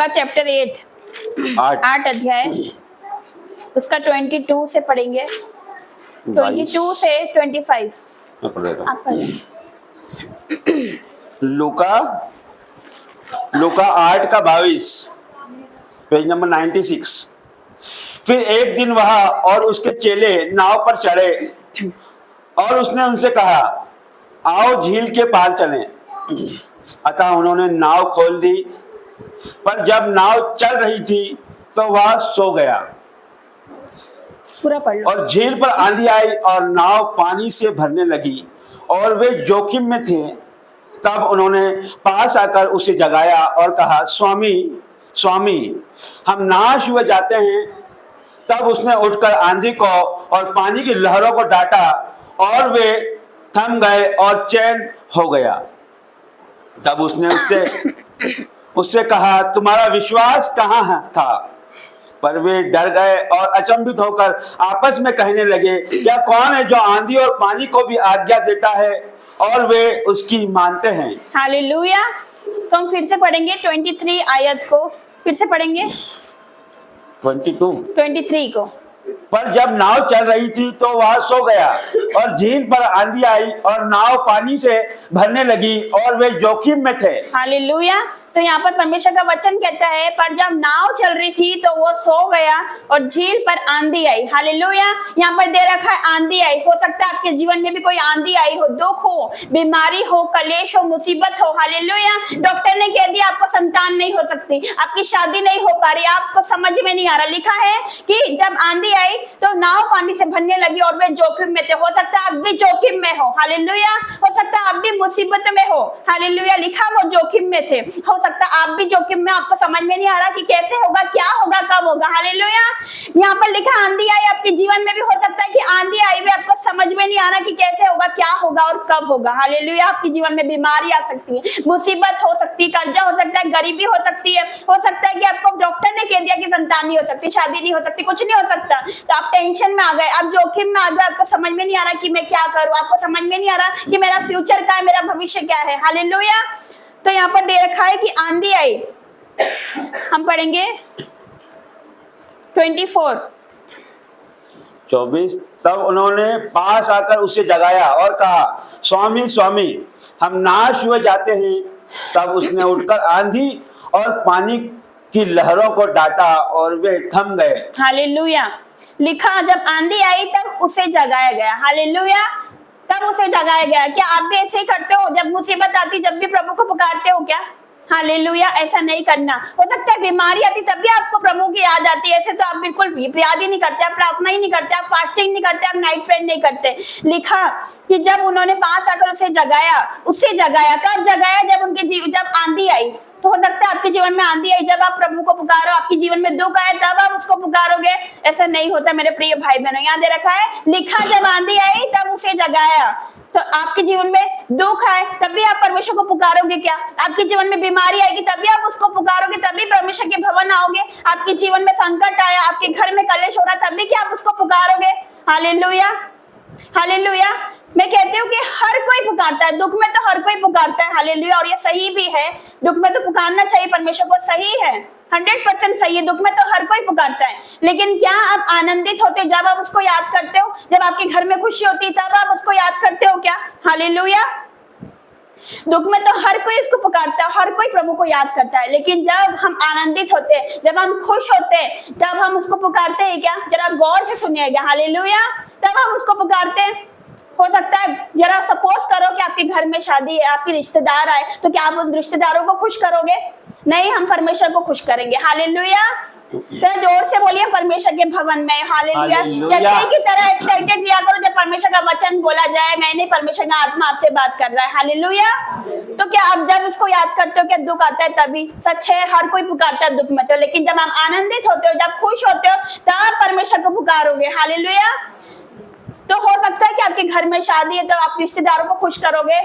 चैप्टर 8 अध्याय, उसका 22 से पढ़ेंगे, 22 से 25। मैं पढ़ देता हूँ। आप पढ़ें। लूका 8 का 22, पेज नंबर 96। फिर एक दिन वह और उसके चेले नाव पर चढ़े और उसने उनसे कहा, आओ झील के पार चलें। अतः उन्होंने नाव खोल दी, पर जब नाव चल रही थी तो वह सो गया। पूरा पढ़ लो। और झील पर आंधी आई और नाव पानी से भरने लगी और वे जोखिम में थे। तब उन्होंने पास आकर उसे जगाया और कहा, स्वामी स्वामी, हम नाश हुए जाते हैं। तब उसने उठकर आंधी को और पानी की लहरों को डांटा और वे थम गए और चैन हो गया। तब उसने उससे कहा, तुम्हारा विश्वास कहाँ था? पर वे डर गए और अचंभित होकर आपस में कहने लगे, यह कौन है जो आंधी और पानी को भी आज्ञा देता है और वे उसकी मानते हैं। हालेलुया। तो हम फिर से पढ़ेंगे 23 आयत को, फिर से पढ़ेंगे 23 को। पर जब नाव चल रही थी तो वह सो गया और झील पर आंधी आई और नाव पानी से भरने लगी और वे जोखिम में थे। हालेलुया। तो यहाँ पर परमेश्वर का वचन कहता है, पर जब नाव चल रही थी तो वो सो गया और झील पर आंधी आई। हालेलुया। यहाँ पर दे रखा है आंधी आई। हो सकता है आपके जीवन में भी कोई आंधी आई हो, दुख हो, बीमारी हो, कलेश हो, मुसीबत हो। हालेलुया। डॉक्टर ने कह दिया आपको संतान नहीं हो सकती, आपकी शादी नहीं हो पा रही, आपको समझ में नहीं आ रहा। लिखा है कि जब आंधी आई तो नाव पानी से भरने लगी और वे जोखिम में थे। हो सकता है आप भी जोखिम में हो। हालेलुया। हो सकता है आप भी मुसीबत में हो। हालेलुया। लिखा वो जोखिम में थे। हो सकता है आप भी जोखिम में, आपको समझ में नहीं आ रहा कि कैसे होगा, क्या होगा, कब होगा। हालेलुया। यहाँ पर लिखा आंधी आई। आपके जीवन में भी हो सकता है कि आंधी आई हुई, आपको समझ में नहीं आ रहा कि कैसे होगा, क्या होगा और कब होगा। हालेलुया। आपके जीवन में बीमारी आ सकती है, मुसीबत हो सकती है, कर्जा हो सकता है, गरीबी हो सकती है। हो सकता है कि आपको डॉक्टर ने कह दिया कि संतान नहीं हो सकती, शादी नहीं हो सकती, कुछ नहीं हो सकता। तो आप टेंशन में आ गए, आप जोखिम में आ गए, आपको समझ में नहीं आ रहा कि मैं क्या करूं, आपको समझ में नहीं आ रहा कि मेरा फ्यूचर क्या है, मेरा भविष्य क्या है। हालेलुया। तो यहाँ पर दे रखा है कि आंधी आई। हम पढ़ेंगे 24। तब उन्होंने पास आकर उसे जगाया और कहा, स्वामी स्वामी, हम नाश हुए जाते हैं। तब उसने उठकर आंधी और पानी की लहरों को डांटा और वे थम गए। हालेलुया। लिखा जब आंधी आई तब उसे जगाया गया। हालेलुया। तब उसे जगाया गया। क्या आप भी ऐसे ही करते हो? जब मुसीबत आती जब भी प्रभु को पुकारते हो क्या? हालेलुया। ऐसा नहीं करना। हो सकता है बीमारी आती तब भी आपको प्रभु की याद आती है, ऐसे तो आप बिल्कुल याद ही नहीं करते, आप प्रार्थना ही नहीं करते, आप फास्टिंग नहीं करते, आप नाइट प्रेयर नहीं करते। लिखा कि जब उन्होंने पास आकर उसे जगाया कब जगाया? जब आंधी आई। तो हो सकता है आपके जीवन में आंधी आई, जब आप प्रभु को पुकारो, आपके जीवन में दुख आए तब आप उसको पुकारोगे। ऐसा नहीं होता मेरे प्रिय भाई बहनों। यहाँ दे रखा है, लिखा जब आंधी आई तब उसे जगाया। तो आपके जीवन में दुख आए तब भी आप परमेश्वर को पुकारोगे क्या? आपके जीवन में बीमारी आएगी तभी आप उसको पुकारोगे, तभी परमेश्वर के भवन आओगे। आपके जीवन में संकट आया, आपके घर में कलेश हो रहा, तभी क्या आप उसको पुकारोगे? हालेलुया। हालेलुया। मैं कहती हूँ कि हर कोई पुकारता है, दुख में तो हर कोई पुकारता है। हालेलुया। और ये सही भी है, दुख में तो पुकारना चाहिए परमेश्वर को, सही है, 100% सही है। दुख में तो हर कोई पुकारता है, लेकिन क्या आप आनंदित होते हो जब आप उसको याद करते हो? जब आपके घर में खुशी होती है तब आप उसको याद करते हो क्या? हालेलुया। दुख में तो हर कोई उसको पुकारता है, हर कोई प्रभु को याद करता है, लेकिन जब हम आनंदित होते हैं, जब हम खुश होते हैं, तब हम उसको पुकारते हैं क्या? जरा गौर से सुनिएगा। हालेलुया। तब हम उसको पुकारते हैं। हो सकता है जरा सपोज करो कि आपके घर में शादी है, आपके रिश्तेदार आए, तो क्या आप उन रिश्तेदारों को खुश करोगे? नहीं, हम परमेश्वर को खुश करेंगे। हालेलुया। तो जोर से बोलिए परमेश्वर के भवन में हालेलुया। हालेलुया। जक्कई की तरह एक्साइटेड रिया करो जब परमेश्वर का वचन बोला जाए, मैं नहीं, परमेश्वर का आत्मा आपसे बात कर रहा है। हालेलुया। तो क्या आप जब उसको याद करते हो क्या दुख आता है तभी? सच है, हर कोई पुकारता है दुख में तो, लेकिन जब आप आनंदित होते हो, जब खुश होते हो, तब परमेश्वर को पुकारोगे। हालेलुया। तो हो सकता है कि आपके घर में शादी है तो आप रिश्तेदारों को खुश करोगे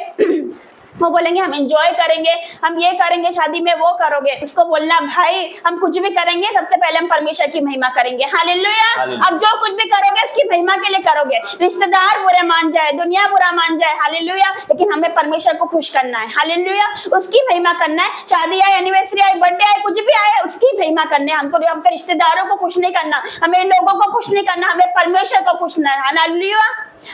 वो बोलेंगे हम एंजॉय करेंगे, हम ये करेंगे, शादी में वो करोगे। उसको बोलना भाई हम कुछ भी करेंगे सबसे पहले हम परमेश्वर की महिमा करेंगे। हालेलुया। अब जो कुछ भी करोगे उसकी महिमा के लिए करोगे। रिश्तेदार बुरे मान जाए, दुनिया बुरा मान जाए, हालेलुया, लेकिन हमें परमेश्वर को खुश करना है। हालेलुया। उसकी महिमा करना है। शादी आए, एनिवर्सरी आए, बर्थडे आए, कुछ भी आए, उसकी महिमा करने हमको। हमको रिश्तेदारों को खुश नहीं करना, हमें लोगों को खुश नहीं करना, हमें परमेश्वर को खुश करना है। हालेलुया।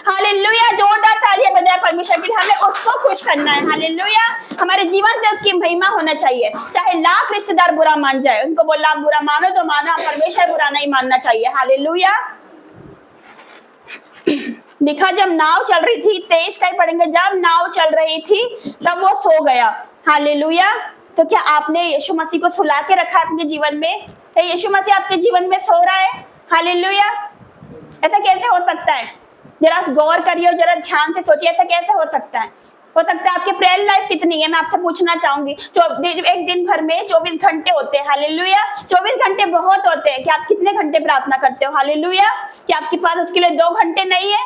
हालेलुया। जोरदार तालियां बजाए परमेश्वर के लिए, हमें उसको खुश करना है। हालेलुया। हमारे जीवन से उसकी महिमा होना चाहिए। चाहे लाख रिश्तेदार बुरा मान जाए, उनको बोला आप बुरा मानो तो मानो, परमेश्वर बुरा नहीं मानना चाहिए। हालेलुया। लिखा जब नाव चल रही थी, 23 का ही पढ़ेंगे, जब नाव चल रही थी तब वो सो गया। हालेलुया। तो क्या आपने यीशु मसीह को सुला के रखा अपने जीवन में? क्या यीशु मसीह आपके जीवन में सो रहा है? हालेलुया। ऐसा कैसे हो सकता है? जरा गौर करिए और जरा ध्यान से सोचिए, ऐसा कैसे हो सकता है? हो सकता है आपकी प्रेयर लाइफ कितनी है? मैं आपसे पूछना चाहूंगी। एक दिन भर में 24 घंटे होते हैं। हालेलुया। 24 घंटे बहुत होते हैं कि आप कितने घंटे प्रार्थना करते हो? हालेलुया। कि आपके पास उसके लिए 2 घंटे नहीं है?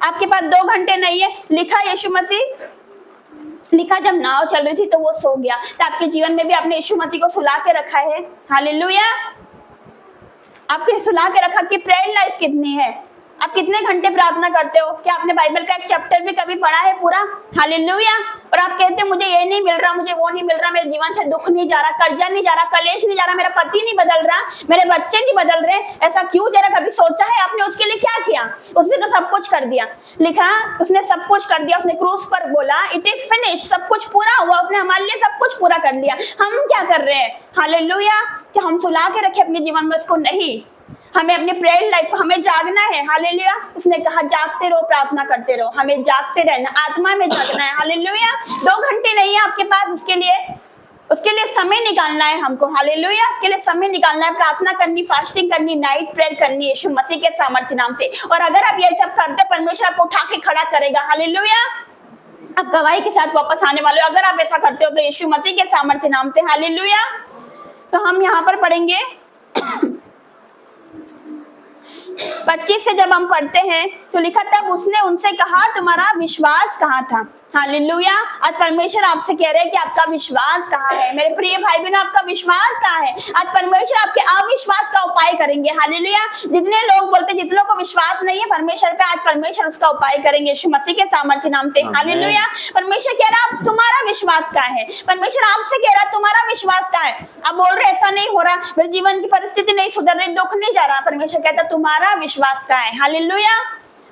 आपके पास 2 घंटे नहीं है? लिखा यीशु मसीह, लिखा जब नाव चल रही थी तो वो सो गया। तो आपके जीवन में भी आपने यीशु मसीह को सुला के रखा है? हालेलुया। आपने सुला के रखा कि प्रेयर लाइफ कितनी है? आप कितने घंटे प्रार्थना करते हो? क्या आपने बाइबल का एक चैप्टर भी कभी पढ़ा है पूरा? हालेलुया। और आप कहते हैं मुझे ये नहीं मिल रहा, मुझे वो नहीं मिल रहा, मेरे जीवन से दुख नहीं जा रहा, कर्जा नहीं जा रहा, कलेश नहीं जा रहा, मेरा पति नहीं बदल रहा, मेरे बच्चे नहीं बदल रहे, ऐसा क्यों? जरा कभी सोचा है आपने उसके लिए क्या किया? उसने तो सब कुछ कर दिया। लिखा उसने सब कुछ कर दिया। उसने क्रूस पर बोला इट इज फिनिश्ड, सब कुछ पूरा हुआ। उसने हमारे लिए सब कुछ पूरा कर दिया। हम क्या कर रहे हैं? हालेलुया। कि हम सुला के रखे अपने जीवन में उसको? नहीं, हमें अपनी प्रेयर लाइफ को हमें जागना है। हालेलुया। उसने कहा जागते रहो, प्रार्थना करते रहो, हमें जागते रहना, आत्मा में जागना है। हालेलुया। 2 घंटे नहीं है आपके पास उसके लिए समय निकालना है हमको। हालेलुया। उसके लिए समय निकालना है, प्रार्थना करनी, फास्टिंग करनी, नाइट प्रेयर करनी यीशु मसीह के सामर्थ्य नाम से। और अगर आप ये सब करते, परमेश्वर आपको उठा के खड़ा करेगा। हालेलुया। आप गवाही के साथ वापस आने वाले हो अगर आप ऐसा करते हो तो यीशु मसीह के सामर्थ्य नाम से। हालेलुया। तो हम यहाँ पर पढ़ेंगे 25 से जब हम पढ़ते हैं तो लिखा तब उसने उनसे कहा तुम्हारा विश्वास कहाँ था? हालेलुया। आज परमेश्वर आपसे कह रहे हैं कि आपका विश्वास कहाँ है? मेरे प्रिय भाई बहनों, आपका विश्वास कहाँ है? आज परमेश्वर आपके अविश्वास का उपाय करेंगे। हालेलुया। जितने लोग बोलते जितने लोगों को विश्वास नहीं है परमेश्वर पे, आज परमेश्वर उसका उपाय करेंगे यीशु मसीह के सामर्थ्य नाम से। हालेलुया। परमेश्वर कह रहा है तुम्हारा विश्वास कहाँ है? परमेश्वर आपसे कह रहा है तुम्हारा विश्वास कहाँ है? आप बोल रहे ऐसा नहीं हो रहा, मेरे जीवन की परिस्थिति नहीं सुधर रही, दुख नहीं जा रहा। परमेश्वर कहता तुम्हारा विश्वास कहाँ है? हालेलुया।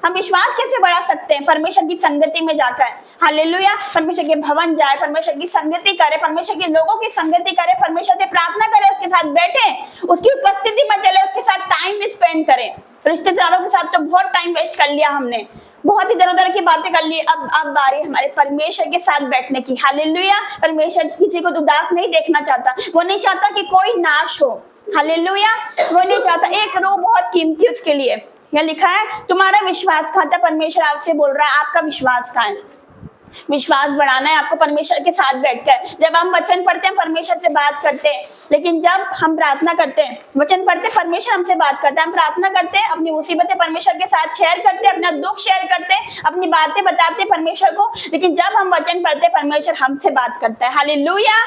हम विश्वास कैसे बढ़ा सकते हैं? परमेश्वर की संगति में जाकर। हालेलुया। परमेश्वर के भवन जाए, परमेश्वर की संगति करे, परमेश्वर के लोगों की संगति करे, परमेश्वर से प्रार्थना करे, उसके साथ बैठे, उसकी उपस्थिति में चले, उसके साथ टाइम स्पेंड करें। रिश्तेदारों के साथ तो बहुत टाइम वेस्ट कर लिया हमने, बहुत इधर उधर की बातें कर ली। अब बारी हमारे परमेश्वर के साथ बैठने की। हालेलुया। परमेश्वर किसी को उदास नहीं देखना चाहता, वो नहीं चाहता कि कोई नाश हो। हालेलुया। वो नहीं चाहता, एक रूह बहुत कीमती उसके लिए। यह लिखा है तुम्हारा विश्वास कहाँ था? परमेश्वर आपसे बोल रहा है आपका विश्वास कहाँ है? विश्वास बढ़ाना है आपको परमेश्वर के साथ बैठकर। जब हम वचन पढ़ते हैं परमेश्वर से बात करते हैं, लेकिन जब हम प्रार्थना करते हैं, वचन पढ़ते परमेश्वर हमसे बात करता है, हम प्रार्थना करते हैं, अपनी मुसीबतें परमेश्वर के साथ शेयर करते हैं, अपना दुख शेयर करते हैं, अपनी बातें बताते हैं परमेश्वर को, लेकिन जब हम वचन पढ़ते परमेश्वर हमसे बात करता है। हालेलुया।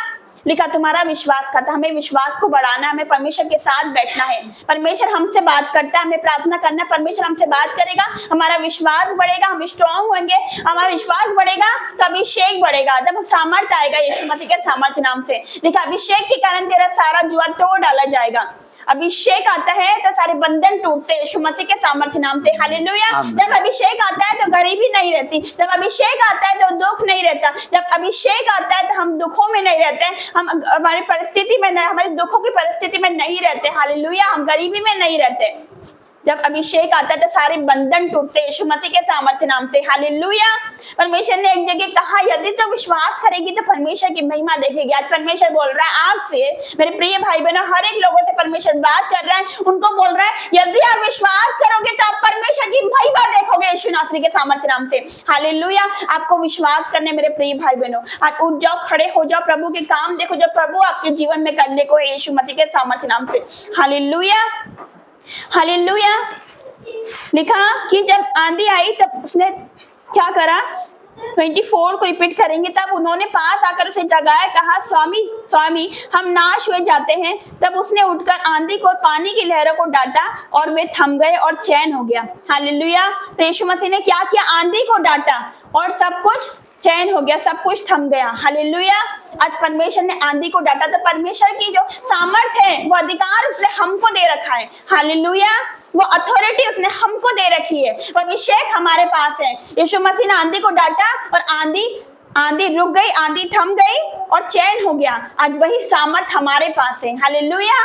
लिखा तुम्हारा विश्वास का था। हमें विश्वास को बढ़ाना है, हमें परमेश्वर के साथ बैठना है। परमेश्वर हमसे बात करता है, हमें प्रार्थना करना है, परमेश्वर हमसे बात करेगा, हमारा विश्वास बढ़ेगा, हम स्ट्रांग होंगे, हमारा विश्वास बढ़ेगा तो अभिषेक बढ़ेगा। जब हम सामर्थ्य आएगा यीशु मसीह के सामर्थ्य नाम से। लिखा अभिषेक के कारण तेरा सारा जुआ तोड़ डाला जाएगा। अभिषेक आता है तो सारे बंधन टूटते हैं यीशु मसीह के सामर्थ्य नाम से। हालेलुया। जब अभिषेक आता है तो गरीबी नहीं रहती, जब अभिषेक आता है तो दुख नहीं रहता, जब अभिषेक आता है तो हम दुखों में नहीं रहते, हम हमारी परिस्थिति में नहीं, हमारी दुखों की परिस्थिति में नहीं रहते। हालेलुया। हम गरीबी में नहीं रहते। जब अभिषेक आता है तो सारे बंधन टूटते यीशु मसीह के सामर्थ्य नाम से। हालेलुया। परमेश्वर ने एक जगह कहा यदि तो विश्वास करेगी तो परमेश्वर की महिमा देखेगी। आज परमेश्वर बोल रहा है आपसे, मेरे प्रिय भाई बहनों, हर एक लोगों से परमेश्वर बात कर रहा है, उनको बोल रहा है यदि आप विश्वास करोगे तो आप परमेश्वर की महिमा देखोगे यीशु नासरी के सामर्थ्य नाम से। हालेलुया। आपको विश्वास करने मेरे प्रिय भाई बहनों, आज उठ जाओ, खड़े हो जाओ, प्रभु के काम देखो जो प्रभु आपके जीवन में करने को है यीशु मसीह के सामर्थ्य नाम से। हालेलुया। हालेलुया। लिखा कि जब आंधी आई तब उसने क्या करा, 24 को रिपीट करेंगे। तब उन्होंने पास आकर उसे जगाया, कहा स्वामी स्वामी हम नाश हुए जाते हैं। तब उसने उठकर आंधी को और पानी की लहरों को डांटा और वे थम गए और चैन हो गया। हालेलुया। तो यीशु मसीह ने क्या किया, आंधी को डांटा और सब कुछ चैन हो गया, सब कुछ थम गया। हालेलुया। आज परमेश्वर ने आंधी को डांटा, तो परमेश्वर की जो सामर्थ है, वो अधिकार उसने हमको दे रखा है। हालेलुया। वो अथॉरिटी उसने हमको दे रखी है, वो अभिषेक हमारे पास है। यीशु मसीह ने आंधी को डांटा और आंधी रुक गई, आंधी थम गई और चैन हो गया। आज वही सामर्थ हमारे पास है। हालेलुया।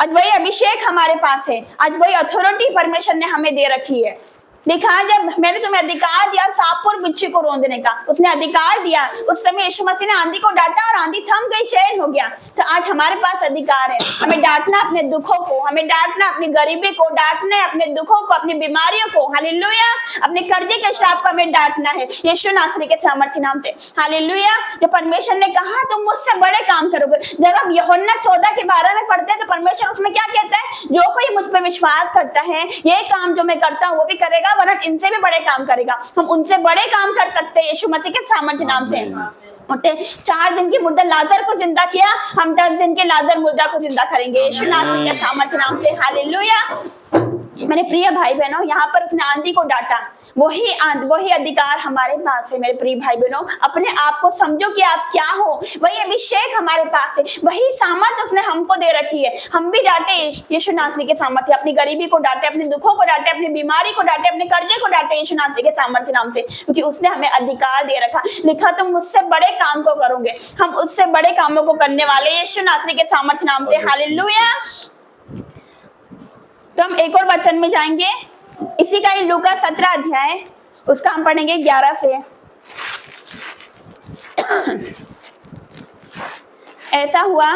आज वही अभिषेक हमारे पास है, आज वही अथॉरिटी परमेश्वर ने हमें दे रखी है। लिखा जब मैंने तुम्हें अधिकार दिया सांप और बिच्छू को रोंदने का, उसने अधिकार दिया। उस समय यीशु मसीह ने आंधी को डांटा और आंधी थम गई, चैन हो गया। तो आज हमारे पास अधिकार है, हमें डांटना अपने दुखों को, हमें डांटना अपनी गरीबी को, डांटना है अपने दुखों को, अपनी बीमारियों को। हालेलुया। अपने कर्जे के श्राप को हमें डांटना है यीशु नासरी के सामर्थ्य नाम से। हालेलुया। जो परमेश्वर ने कहा तुम मुझसे बड़े काम करोगे, जब हम यूहन्ना 14 के 12 में पढ़ते हैं तो परमेश्वर उसमें क्या कहता है, जो कोई मुझ पर विश्वास करता है ये काम जो मैं करता हूँ वो भी करेगा, वरन इनसे भी बड़े काम करेगा। हम उनसे बड़े काम कर सकते हैं यीशु मसीह के सामर्थ्य नाम से। 4 दिन की मुर्दा लाजर को जिंदा किया, हम 10 दिन के लाजर मुर्दा को जिंदा करेंगे यीशु नासरी के सामर्थ्य नाम से। हालेलुया। मेरे प्रिय भाई बहनों, यहाँ पर उसने आंधी को डांटा, वही अधिकार हमारे पास है। मेरे प्रिय भाई बहनों, अपने आप को समझो कि आप क्या हो, वही अभिषेक हमारे पास है, वही सामर्थ उसने हमको दे रखी है। हम भी डांटे यीशु नासरी के सामर्थ्य, अपनी गरीबी को डांटे, अपने दुखों को डांटे, अपनी बीमारी को डांटे, अपने कर्जे को डांटे यीशु नासरी के सामर्थ्य नाम से, क्योंकि उसने हमें अधिकार दे रखा। लिखा तुम मुझसे बड़े काम को करोगे, हम उससे बड़े कामों को करने वाले यीशु नासरी के सामर्थ्य नाम से। हालेलुया। तो हम एक और वचन में जाएंगे, इसी का ही लूका 17 अध्याय, उसका हम पढ़ेंगे 11 से। ऐसा हुआ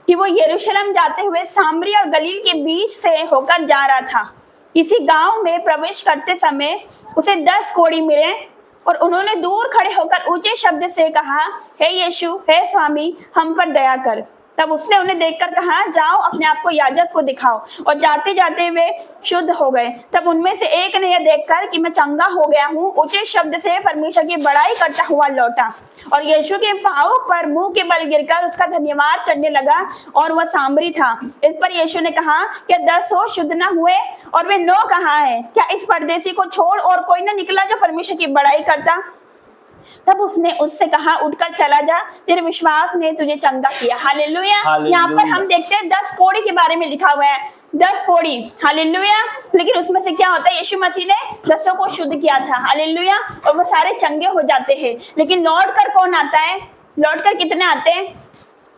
कि वो यरूशलेम जाते हुए सामरी और गलील के बीच से होकर जा रहा था। किसी गांव में प्रवेश करते समय उसे 10 कोढ़ी मिले और उन्होंने दूर खड़े होकर ऊंचे शब्द से कहा, हे यीशु, हे स्वामी, हम पर दया कर। तब उसने उन्हें देखकर कहा, जाओ अपने आप को याजक को दिखाओ। और जाते जाते वे शुद्ध हो गए। तब उनमें से एक ने यह देखकर कि मैं चंगा हो गया हूँ, ऊंचे शब्द से परमेश्वर की बड़ाई करता हुआ लौटा और यीशु के पांवों पर मुंह के बल गिरकर उसका धन्यवाद करने लगा, और वह सामरी था। इस पर यीशु ने कहा, क्या 10 हो शुद्ध न हुए और वे 9 कहाँ है? क्या इस परदेसी को छोड़ और कोई न निकला जो परमेश्वर की बड़ाई करता? तब उसने उससे कहा, उठकर चला जा, तेरे विश्वास ने तुझे चंगा किया। हालेलुया। यहाँ पर हम देखते हैं 10 कोढ़ी के बारे में लिखा हुआ है, 10 कोढ़ी। हालेलुया। लेकिन उसमें से क्या होता है, यीशु मसीह ने 10 को शुद्ध किया था। हालेलुया। और वो सारे चंगे हो जाते हैं। लेकिन लौट कर कौन आता है? लौट कर कितने आते हैं?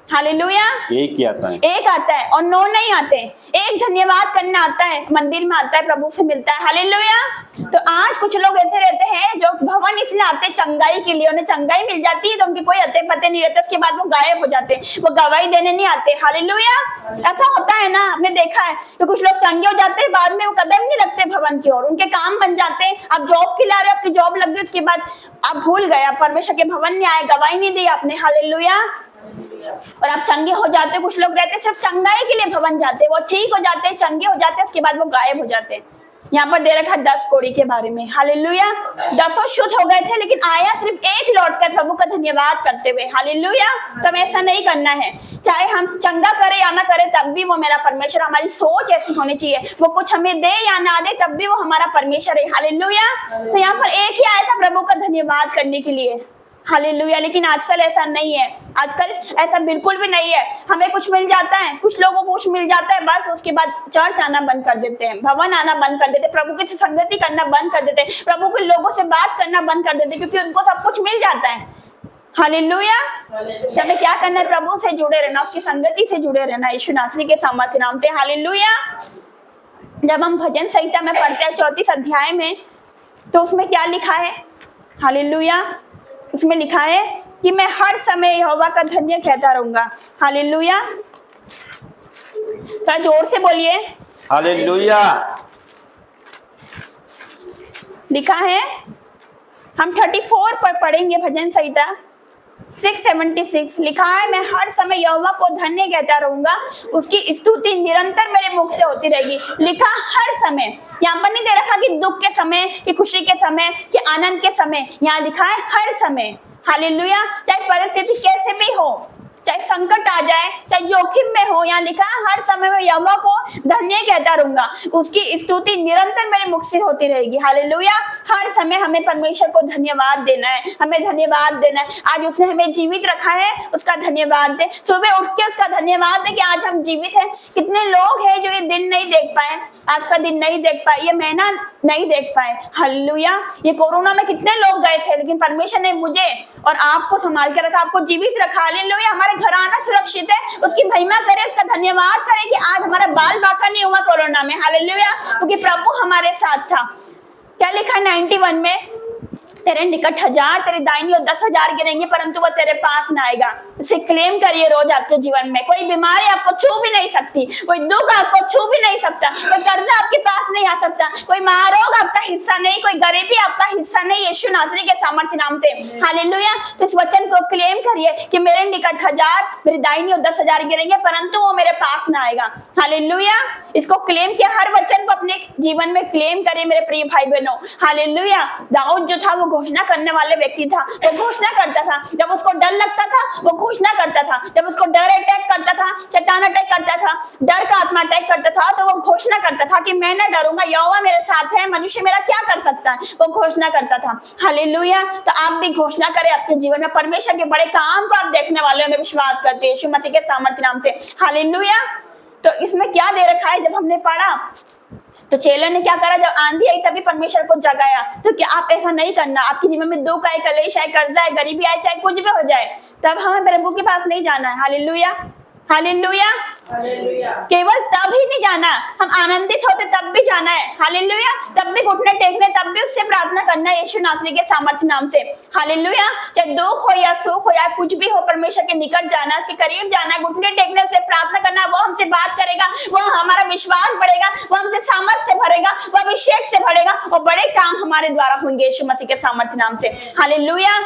हालेलुया। एक ही आता है, एक आता है और 9 नहीं आते। एक धन्यवाद करना आता है, मंदिर में आता है, प्रभु से मिलता है। हालेलुया। तो आज कुछ लोग ऐसे रहते हैं जो भवन इसलिए आते चंगाई के लिए, उन्हें चंगाई मिल जाती है तो उनके कोई अते पते नहीं रहते, उसके बाद वो गायब हो जाते हैं, वो गवाही देने नहीं आते। हालेलुया। ऐसा होता है ना, आपने देखा है तो कुछ लोग चंगे हो जाते हैं, बाद में वो कदम नहीं रखते भवन की ओर, उनके काम बन जाते हैं। आप जॉब के ला रहे हो, आपकी जॉब लग गई, उसके बाद आप भूल गए, आप परमेश्वर के भवन नहीं आए, गवाही नहीं दी आपने। हालेलुया। और आप चंगे हो जाते हैं। कुछ लोग रहते सिर्फ चंगाई के लिए भवन जाते हैं, वो ठीक हो जाते हैं, चंगे हो जाते हैं, उसके बाद वो गायब हो जाते हैं। यहाँ पर दे रखा 10 कोढ़ी के बारे में। हालेलुया। 10 शुद्ध हो गए थे, लेकिन आया सिर्फ एक लौटकर प्रभु का धन्यवाद करते हुए। हालेलुया। तब ऐसा नहीं करना है, चाहे हम चंगा करें या ना करें, तब भी वो मेरा परमेश्वर। हमारी सोच ऐसी होनी चाहिए, वो कुछ हमें दे या ना दे, तब भी वो हमारा परमेश्वर है। हालेलुया। तो यहाँ पर एक ही आया था प्रभु का धन्यवाद करने के लिए। हालेलुया। लेकिन आजकल ऐसा नहीं है, आजकल ऐसा बिल्कुल भी नहीं है। हमें कुछ मिल जाता है, कुछ लोगों को कुछ मिल जाता है, बस उसके बाद चर्च आना बंद कर देते हैं, भवन आना बंद कर देते हैं, प्रभु की संगति करना बंद कर देते हैं, प्रभु के लोगों से बात करना बंद कर देते हैं, क्योंकि उनको सब कुछ मिल जाता है। हालेलुया। हमें क्या करना है? प्रभु से जुड़े रहना, उसकी संगति से जुड़े रहना, यीशु नासरी के सामर्थ्य नाम से। हालेलुया। जब हम भजन संहिता में पढ़ते हैं 34 अध्याय में, तो उसमें क्या लिखा है? हालेलुया। उसमें लिखा है कि मैं हर समय यहोवा का धन्य कहता रहूंगा। हालेलुया। थोड़ा जोर से बोलिए। हालेलुया। लिखा है, हम 34 पर पढ़ेंगे भजन संहिता 676। लिखा है, मैं हर समय यहोवा को धन्य कहता रहूंगा, उसकी स्तुति निरंतर मेरे मुख से होती रहेगी। लिखा हर समय, यहाँ पर नहीं दे रखा कि दुख के समय, कि खुशी के समय, कि आनंद के समय, यहाँ लिखा है हर समय। हालेलुया। चाहे परिस्थिति कैसे भी हो, चाहे संकट आ जाए, चाहे जोखिम में हो, यहाँ लिखा है हर समय में यहोवा को धन्य कहता रहूंगा, उसकी स्तुति निरंतर मेरे मुख से होती रहेगी। हालेलुया। हर समय हमें परमेश्वर को धन्यवाद देना है, हमें धन्यवाद देना है। आज उसने हमें जीवित रखा है, उसका धन्यवाद दे। सुबह उठ के उसका धन्यवाद दे कि आज हम जीवित हैं। कितने लोग हैं जो ये दिन नहीं देख पाए, आज का दिन नहीं देख पाए, ये महीना नहीं देख पाए। हालेलुया। ये कोरोना में कितने लोग गए थे, लेकिन परमेश्वर ने मुझे और आपको संभाल के रखा, आपको जीवित रखा। हालेलुया। हमारे घराना सुरक्षित है, उसकी महिमा करे, उसका धन्यवाद करे कि आज हमारा बाल बाका नहीं हुआ कोरोना में। हालेलुया। क्योंकि प्रभु हमारे साथ था। क्या लिखा है 91 में? तेरे निकट 1000, तेरे दाहिनी ओर 10,000 गिरेंगे, परंतु वह तेरे पास ना आएगा। उसे क्लेम करिए रोज आपके जीवन में। कोई बीमारी आपको छू भी नहीं सकती, कोई दुख आपको छू भी नहीं सकता, कोई कर्जा आपके पास नहीं आ सकता, कोई महारोग आपका हिस्सा नहीं, कोई गरीबी आपका हिस्सा नहीं, यीशु नासरी के सामर्थ्य नाम से। हालेलुया। तो इस वचन को क्लेम करिए कि मेरे निकट 1000, मेरी दाहिनी ओर 10,000 गिरेंगे, परंतु वो मेरे पास ना आएगा। हालेलुया। इसको क्लेम किया, हर वचन को अपने जीवन में क्लेम करिए मेरे प्रिय भाई बहनों। हालेलुया। दाऊद जो था वो घोषणा करने वाले व्यक्ति था, वो घोषणा करता था। जब उसको डर लगता था वो घोषणा करता था। जब उसको डर अटैक करता था, शैतान अटैक करता था, डर का आत्मा अटैक करता था, तो वो घोषणा करता था कि मैं ना डरूंगा, यहोवा मेरे साथ है, मनुष्य मेरा क्या कर सकता है। वो घोषणा करता था। हालेलुया। तो आप भी घोषणा करें अपने जीवन में, परमेश्वर के बड़े काम को आप देखने वाले हो। मैं विश्वास करती हूँ यीशु मसीह के सामर्थ्य नाम से। हालेलुया। तो इसमें क्या दे रखा है? जब हमने पढ़ा तो चेले ने क्या करा, जब आंधी आई तभी परमेश्वर को जगाया। तो क्या आप ऐसा नहीं करना? आपके जीवन में दुख आए, कलेश आए, कर्जा आए, गरीबी आए, चाहे कुछ भी हो जाए, तब हमें प्रभु के पास नहीं जाना है। हालेलुया। हालेलुया। केवल तब ही नहीं जाना, हम आनंदित होते तब भी जाना है। हालेलुया। तब भी घुटने टेकने, तब भी उससे प्रार्थना करना है यीशु नासरी के सामर्थ्य नाम से। हालेलुया। चाहे दुख हो या सुख हो या कुछ भी हो, परमेश्वर के निकट जाना है, उसके करीब जाना है, घुटने टेकने से प्रार्थना करना है। वो हमसे बात करेगा, वो हमारा विश्वास बढ़ेगा, वो हमसे सामर्थ से भरेगा, वो अभिषेक से भरेगा, और बड़े काम हमारे द्वारा होंगे यीशु मसीह के सामर्थ्य नाम से। हालेलुया।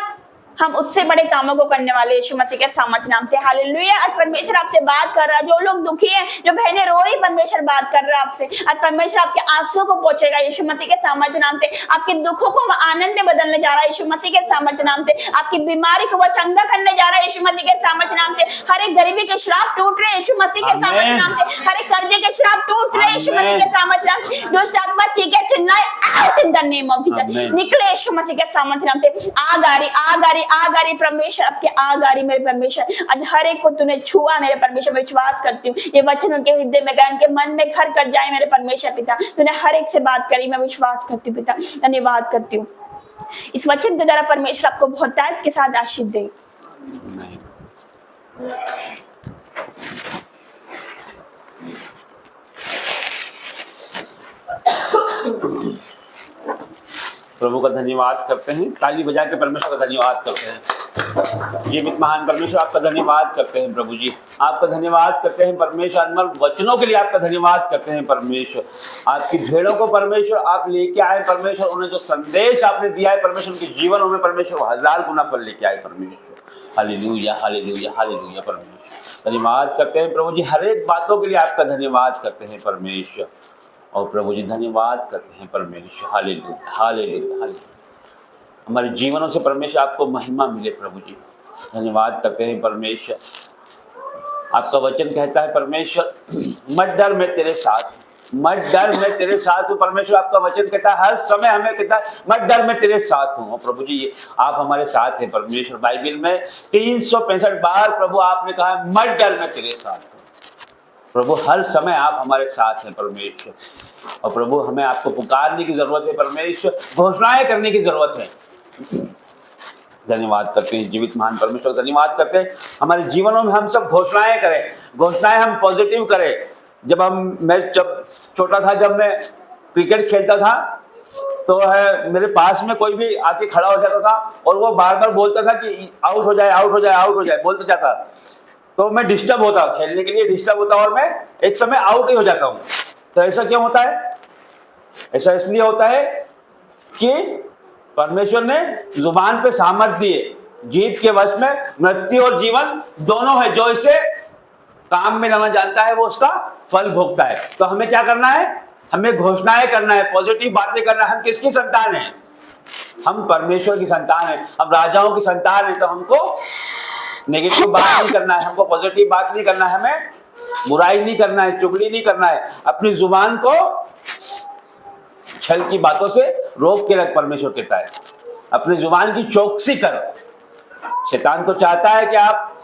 हम उससे बड़े कामों को करने वाले यीशु मसीह के सामर्थ्य नाम से। हालेलुया। आज परमेश्वर आपसे बात कर रहा है। जो लोग दुखी हैं, जो बहनें रो रही, परमेश्वर बात कर रहा है आपसे। आज परमेश्वर आपके आंसू को पोंछेगा यीशु मसीह के सामर्थ्य नाम से। आपके दुखों को वो आनंद में बदलने जा रहा है यीशु मसीह के सामर्थ्य नाम से। आपकी बीमारी को वो चंगा करने जा रहा है यीशु मसीह के सामर्थ्य नाम से। हर एक गरीबी के श्राप टूट रहे यीशु मसीह के सामर्थ्य नाम से। हर एक कर्जे के श्राप टूट रहे यीशु मसीह के सामर्थ्य नाम से। दुष्ट आत्मा चीखे चिल्लाए, out in the name of Jesus, निकले यीशु मसीह के सामर्थ्य नाम से। आग आ रही परमेश्वर, आपके आग आ रही मेरे परमेश्वर। आज हर एक को तूने छुआ मेरे परमेश्वर। विश्वास करती हूँ ये वचन उनके हृदय में गए, उनके मन में घर कर जाए मेरे परमेश्वर पिता। तूने हर एक से बात करी, मैं विश्वास करती हूँ पिता। धन्यवाद करती हूँ इस वचन के द्वारा। परमेश्वर आपको बहुतायत के साथ आशीष दे। प्रभु का धन्यवाद करते हैं, ताली बजा के परमेश्वर का धन्यवाद करते हैं। जीवित महान परमेश्वर आपका धन्यवाद करते हैं प्रभु जी, आपका धन्यवाद करते हैं परमेश्वर। अनमोल वचनों के लिए आपका धन्यवाद करते हैं परमेश्वर। आपकी भेड़ों को परमेश्वर आप लेके आए परमेश्वर, उन्हें जो संदेश आपने दिया है परमेश्वर, उनके जीवन में परमेश्वर 1000 गुना फल लेके आए परमेश्वर। हालेलुया, हालेलुया, हालेलुया परमेश्वर। धन्यवाद करते हैं प्रभु जी, हर एक बातों के लिए आपका धन्यवाद करते हैं परमेश्वर। और प्रभु जी धन्यवाद करते हैं परमेश्वर। Hallelujah, hallelujah, hallelujah. हमारे जीवनों से परमेश्वर आपको महिमा मिले प्रभु जी। धन्यवाद करते हैं परमेश्वर। आपका वचन कहता है परमेश्वर, मत डर मैं तेरे साथ, मत डर मैं तेरे साथ हूँ। परमेश्वर आपका वचन कहता है हर समय हमें कहता है मत डर मैं तेरे साथ हूँ। और प्रभु जी आप हमारे साथ हैं परमेश्वर। बाइबल में 365 बार प्रभु आपने कहा है मत डर मैं तेरे साथ हूँ। प्रभु हर समय आप हमारे साथ हैं परमेश्वर। और प्रभु हमें आपको पुकारने की जरूरत है परमेश्वर, घोषणाएं करने की जरूरत है। धन्यवाद करते हैं जीवित महान परमेश्वर, धन्यवाद करते हैं हमारे जीवनों में हम सब घोषणाएं करें, घोषणाएं हम पॉजिटिव करें। जब छोटा था, जब मैं क्रिकेट खेलता था तो है मेरे पास में कोई भी आके खड़ा हो जाता था और वो बार बार बोलता था कि आउट हो जाए, आउट हो जाए, आउट हो जाए, बोलता जाता। तो मैं डिस्टर्ब होता, खेलने के लिए डिस्टर्ब होता और मैं एक समय आउट ही हो जाता हूँ। तो ऐसा क्यों होता है? ऐसा इसलिए होता है कि परमेश्वर ने जुबान पे सामर्थ्य दिए। जीभ के वश में मृत्यु और जीवन दोनों है। जो इसे काम में लाना जानता है वो उसका फल भोगता है। तो हमें क्या करना है? हमें घोषणाएं करना है, पॉजिटिव बातें करना है। हम किसकी संतान हैं? हम परमेश्वर की संतान हैं, हम राजाओं की संतान हैं। तो हमको नेगेटिव बात नहीं करना है, हमको पॉजिटिव बात नहीं करना है, हमें बुराई नहीं करना है, चुगली नहीं करना है। अपनी जुबान को छल की बातों से रोक के रख, परमेश्वर कहता है। अपनी जुबान की चौकसी कर। शैतान तो चाहता है कि आप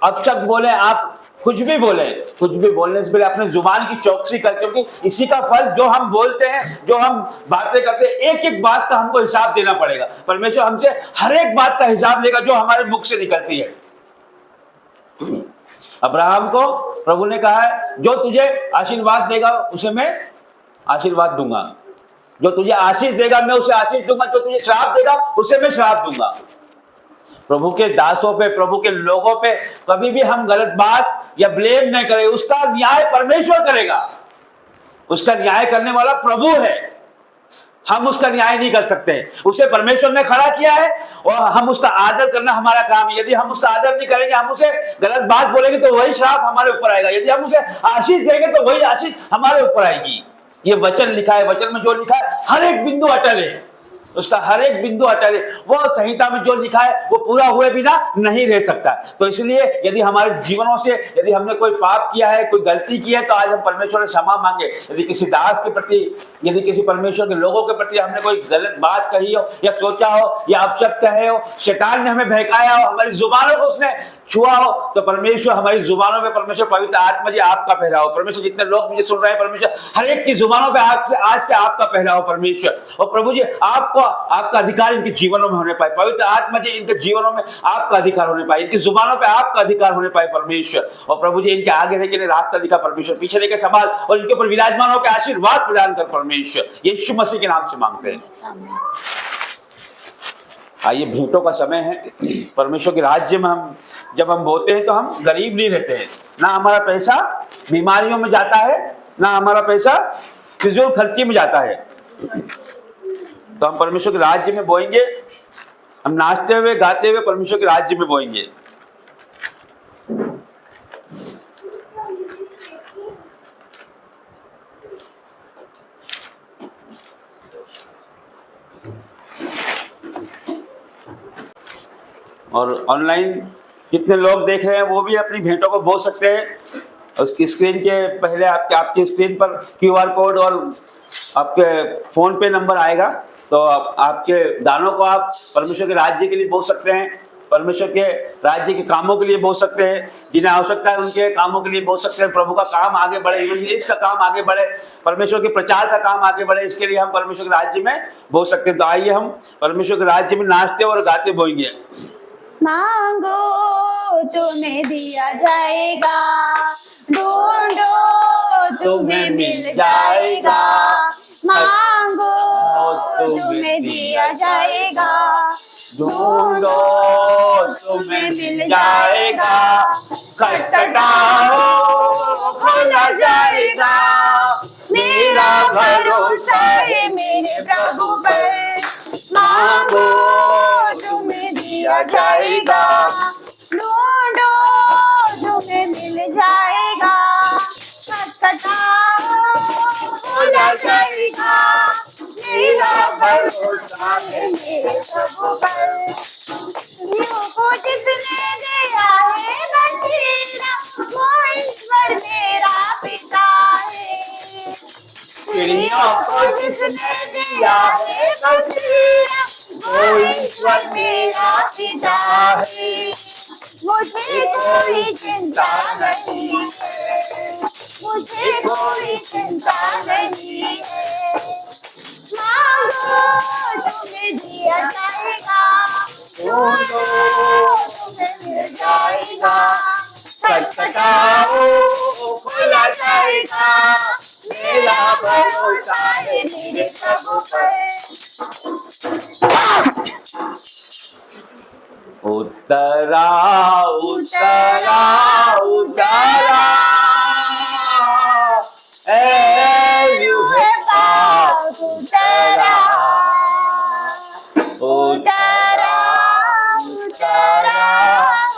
अपशब्द बोले, आप कुछ भी बोले, कुछ भी बोलने से पहले अपने जुबान की चौकसी कर, क्योंकि इसी का फल जो हम बोलते हैं, जो हम बातें करते हैं, एक एक बात का हमको हिसाब देना पड़ेगा। परमेश्वर हमसे हर एक बात का हिसाब लेगा जो हमारे मुख से निकलती है। अब्राहम को प्रभु ने कहा है, जो तुझे आशीर्वाद देगा उसे मैं आशीर्वाद दूंगा, जो तुझे आशीष देगा मैं उसे आशीष दूंगा, जो तुझे श्राप देगा उसे मैं श्राप दूंगा। प्रभु के दासों पे, प्रभु के लोगों पे कभी भी हम गलत बात या ब्लेम नहीं करें। उसका न्याय परमेश्वर करेगा। उसका न्याय करने वाला प्रभु है, हम उसका न्याय नहीं कर सकते। उसे परमेश्वर ने खड़ा किया है और हम उसका आदर करना हमारा काम है। यदि हम उसका आदर नहीं करेंगे, हम उसे गलत बात बोलेंगे तो वही श्राप हमारे ऊपर आएगा। यदि हम उसे आशीष देंगे तो वही आशीष हमारे ऊपर आएगी। ये वचन लिखा है, वचन में जो लिखा है हर एक बिंदु अटल है, उसका हर एक बिंदु अटल है। वो संहिता में जो लिखा है वो पूरा हुए बिना नहीं रह सकता। तो इसलिए यदि हमारे जीवनों से, यदि हमने कोई पाप किया है, कोई गलती की है, तो आज हम परमेश्वर से क्षमा मांगे। यदि किसी दास के प्रति, यदि किसी परमेश्वर के लोगों के प्रति हमने कोई गलत बात कही हो या सोचा हो या अपशब्द कहे हो, शैतान ने हमें बहकाया हो, हमारी जुबानों को उसने छुआ हो, तो परमेश्वर हमारी जुबानों में, परमेश्वर पवित्र आत्मा जी आपका पहराओ। परमेश्वर जितने लोग मुझे सुन रहे हैं, परमेश्वर हर एक की जुबानों पे आज से आपका पहराओ परमेश्वर। और प्रभु जी आपको, आपका अधिकार इनके जीवनों में होने पाए। पवित्र आत्मा जी इनके जीवनों में आपका अधिकार होने पाए, इनकी जुबानों पे आपका अधिकार होने पाए परमेश्वर। और प्रभु जी इनके आगे रहने के लिए रास्ता दिखा परमेश्वर, पीछे रहकर संभाल और इनके ऊपर विराजमान होकर आशीर्वाद प्रदान कर परमेश्वर। यीशु मसीह के नाम से मांगते हैं। आइए, भेंटों का समय है। परमेश्वर के राज्य में हम जब हम बोते हैं तो हम गरीब नहीं रहते हैं। ना हमारा पैसा बीमारियों में जाता है, ना हमारा पैसा फिजूल खर्ची में जाता है। तो हम परमेश्वर के राज्य में बोएंगे, हम नाचते हुए गाते हुए परमेश्वर के राज्य में बोएंगे। और ऑनलाइन कितने लोग देख रहे हैं वो भी अपनी भेंटों को बो सकते हैं। उसकी स्क्रीन के पहले आपकी स्क्रीन पर QR कोड और आपके फोन पे नंबर आएगा, तो आपके दानों को आप परमेश्वर के राज्य के लिए बो सकते हैं, परमेश्वर के राज्य के कामों के लिए बो सकते हैं, जिन्हें आवश्यकता है उनके कामों के लिए बो सकते हैं। प्रभु का काम आगे बढ़े, इसका काम आगे बढ़े, परमेश्वर के प्रचार का काम आगे बढ़े, इसके लिए हम परमेश्वर के राज्य में बो सकते हैं। तो आइए हम परमेश्वर के राज्य में नाचते और गाते बोएंगे। मांगो तुम्हें दिया जाएगा, ढूंढो तुम्हें मिल जाएगा। मांगो तुम्हें दिया जाएगा, ढूंढो तुम्हें मिल जाएगा। खटखटाओ खोला जाएगा। मेरा भरोसा है मेरे प्रभु पर। मांगो तुम्हें दिया जाएगा, ढूंढो तुम्हें मिल जाएगा। खटखटाओ खोला जाएगा। मेरा भरोसा है मेरे प्रभु पर। को जिसने दिया है बसेरा, वो ईश्वर मेरा पिता है। को जिसने दिया है बसेरा, वो ईश्वर मेरा पिता है। मुझे कोई चिंता नहीं है, मुझे कोई चिंता नहीं है। मांगो तुम्हें दिया जाएगा, ढूंढो तुम्हें मिल जाएगा। खटखटाओ खोला जाएगा। रहेगा, मेरा भरोसा है मेरे प्रभु पर। उतरा उतरा उतरा है पाप उतरा, उतरा उतरा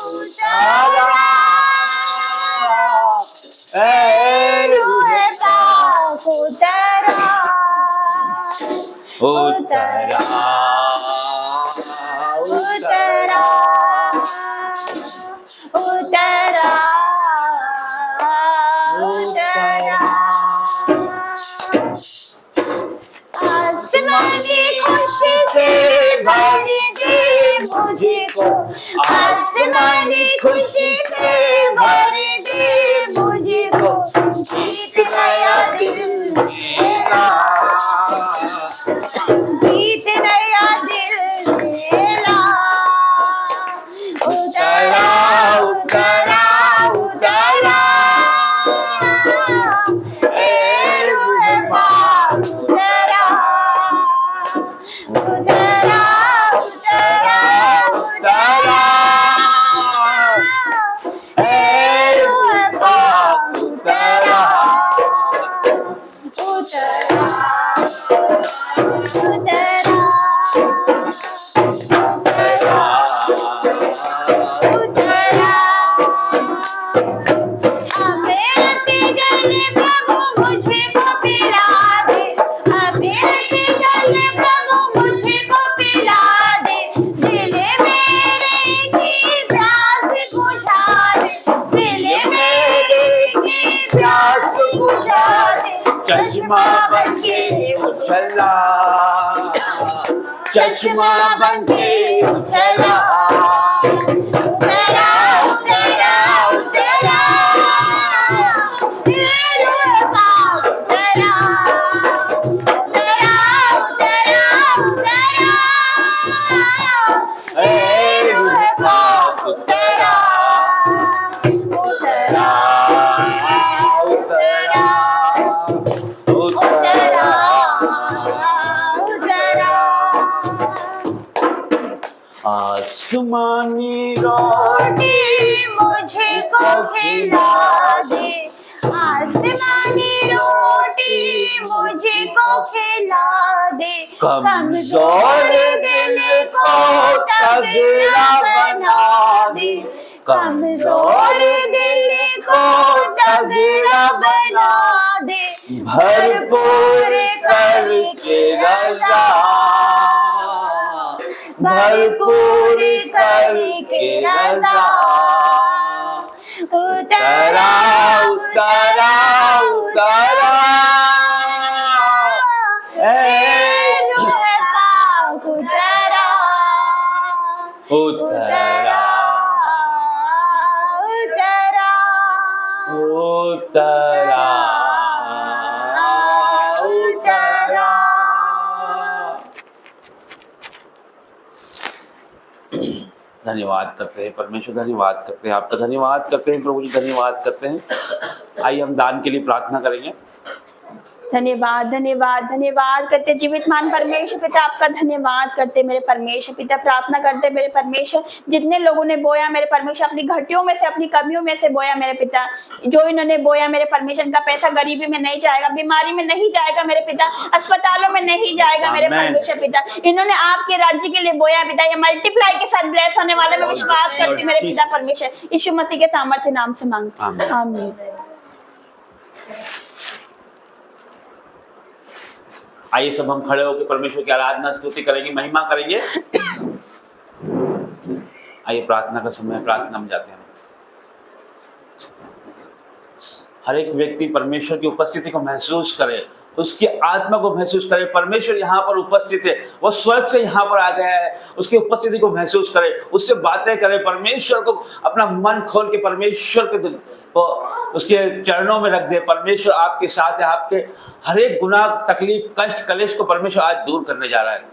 उतरा, है पाप उतरा, उतरा उतरा उतरा उतरा। आसमानी खुशी से भर दे मुझको, आसमानी खुशी से भर दे मुझको, गीत नया दिल मेरा, गीत नया दिल मेरा। उतरा उतरा उतरा, ए रूह पाक उतरा, उतरा उतरा उतरा, ए रूह पाक उतरा, उतरा उतरा उतरा। मेरे गले प्रभु मुझको पिला दे, मेरे गले प्रभु मुझको पिला दे, दिल मेरे की प्यास बुझा दे, दिल मेरे की प्यास बुझा दे। चश्मा बनके उछला, चश्मा बनके उछला, उतरा उतरा उतरा, ये रूह पाक उतरा, उतरा उतरा उतरा, ये रूह पाक उतरा, उतरा उतरा उतरा उतरा। आसमानी रोटी मुझको खिला दे, आसमानी रोटी मुझको खिला दे, कमजोर दिल को तगड़ा बना दे, कमजोर दिल को तगड़ा बना दे, भरपूर करके रजा, भरपूर करके रजा। उतरा उतरा उतरा, ए रूह पाक उतरा, उतरा उतरा उतरा उतरा। धन्यवाद करते हैं परमेश्वर, धन्यवाद करते हैं आपका, धन्यवाद करते हैं प्रभु जी, धन्यवाद करते हैं। आइए हम दान के लिए प्रार्थना करेंगे। धन्यवाद धन्यवाद धन्यवाद करते जीवित मान परमेश्वर पिता, आपका धन्यवाद करते मेरे परमेश्वर पिता। प्रार्थना करते मेरे परमेश्वर, जितने लोगों ने बोया मेरे परमेश्वर, अपनी घटियों में से अपनी कमियों में से बोया मेरे पिता, जो इन्होंने बोया मेरे परमेश्वर, इनका पैसा गरीबी में नहीं जाएगा, बीमारी में नहीं जाएगा मेरे पिता, अस्पतालों में नहीं जाएगा मेरे परमेश्वर पिता। इन्होंने आपके राज्य के लिए बोया पिता, ये मल्टीप्लाई के साथ ब्लेस होने वाले में विश्वास करती मेरे पिता परमेश्वर, यीशु मसीह के सामर्थ्य नाम से मांग, आमीन। आइए सब हम खड़े होकर परमेश्वर की आराधना स्तुति करेंगे, महिमा करेंगे। आइए प्रार्थना का समय, प्रार्थना में जाते हैं। हर एक व्यक्ति परमेश्वर की उपस्थिति को महसूस करे, उसकी आत्मा को महसूस करे। परमेश्वर यहाँ पर उपस्थित है, वो स्वर्ग से यहाँ पर आ गया है, उसकी उपस्थिति को महसूस करे, उससे बातें करे, परमेश्वर को अपना मन खोल के परमेश्वर के को उसके चरणों में रख दे। परमेश्वर आपके साथ है, आपके हर एक गुनाह, तकलीफ, कष्ट, कलेश को परमेश्वर आज दूर करने जा रहा है।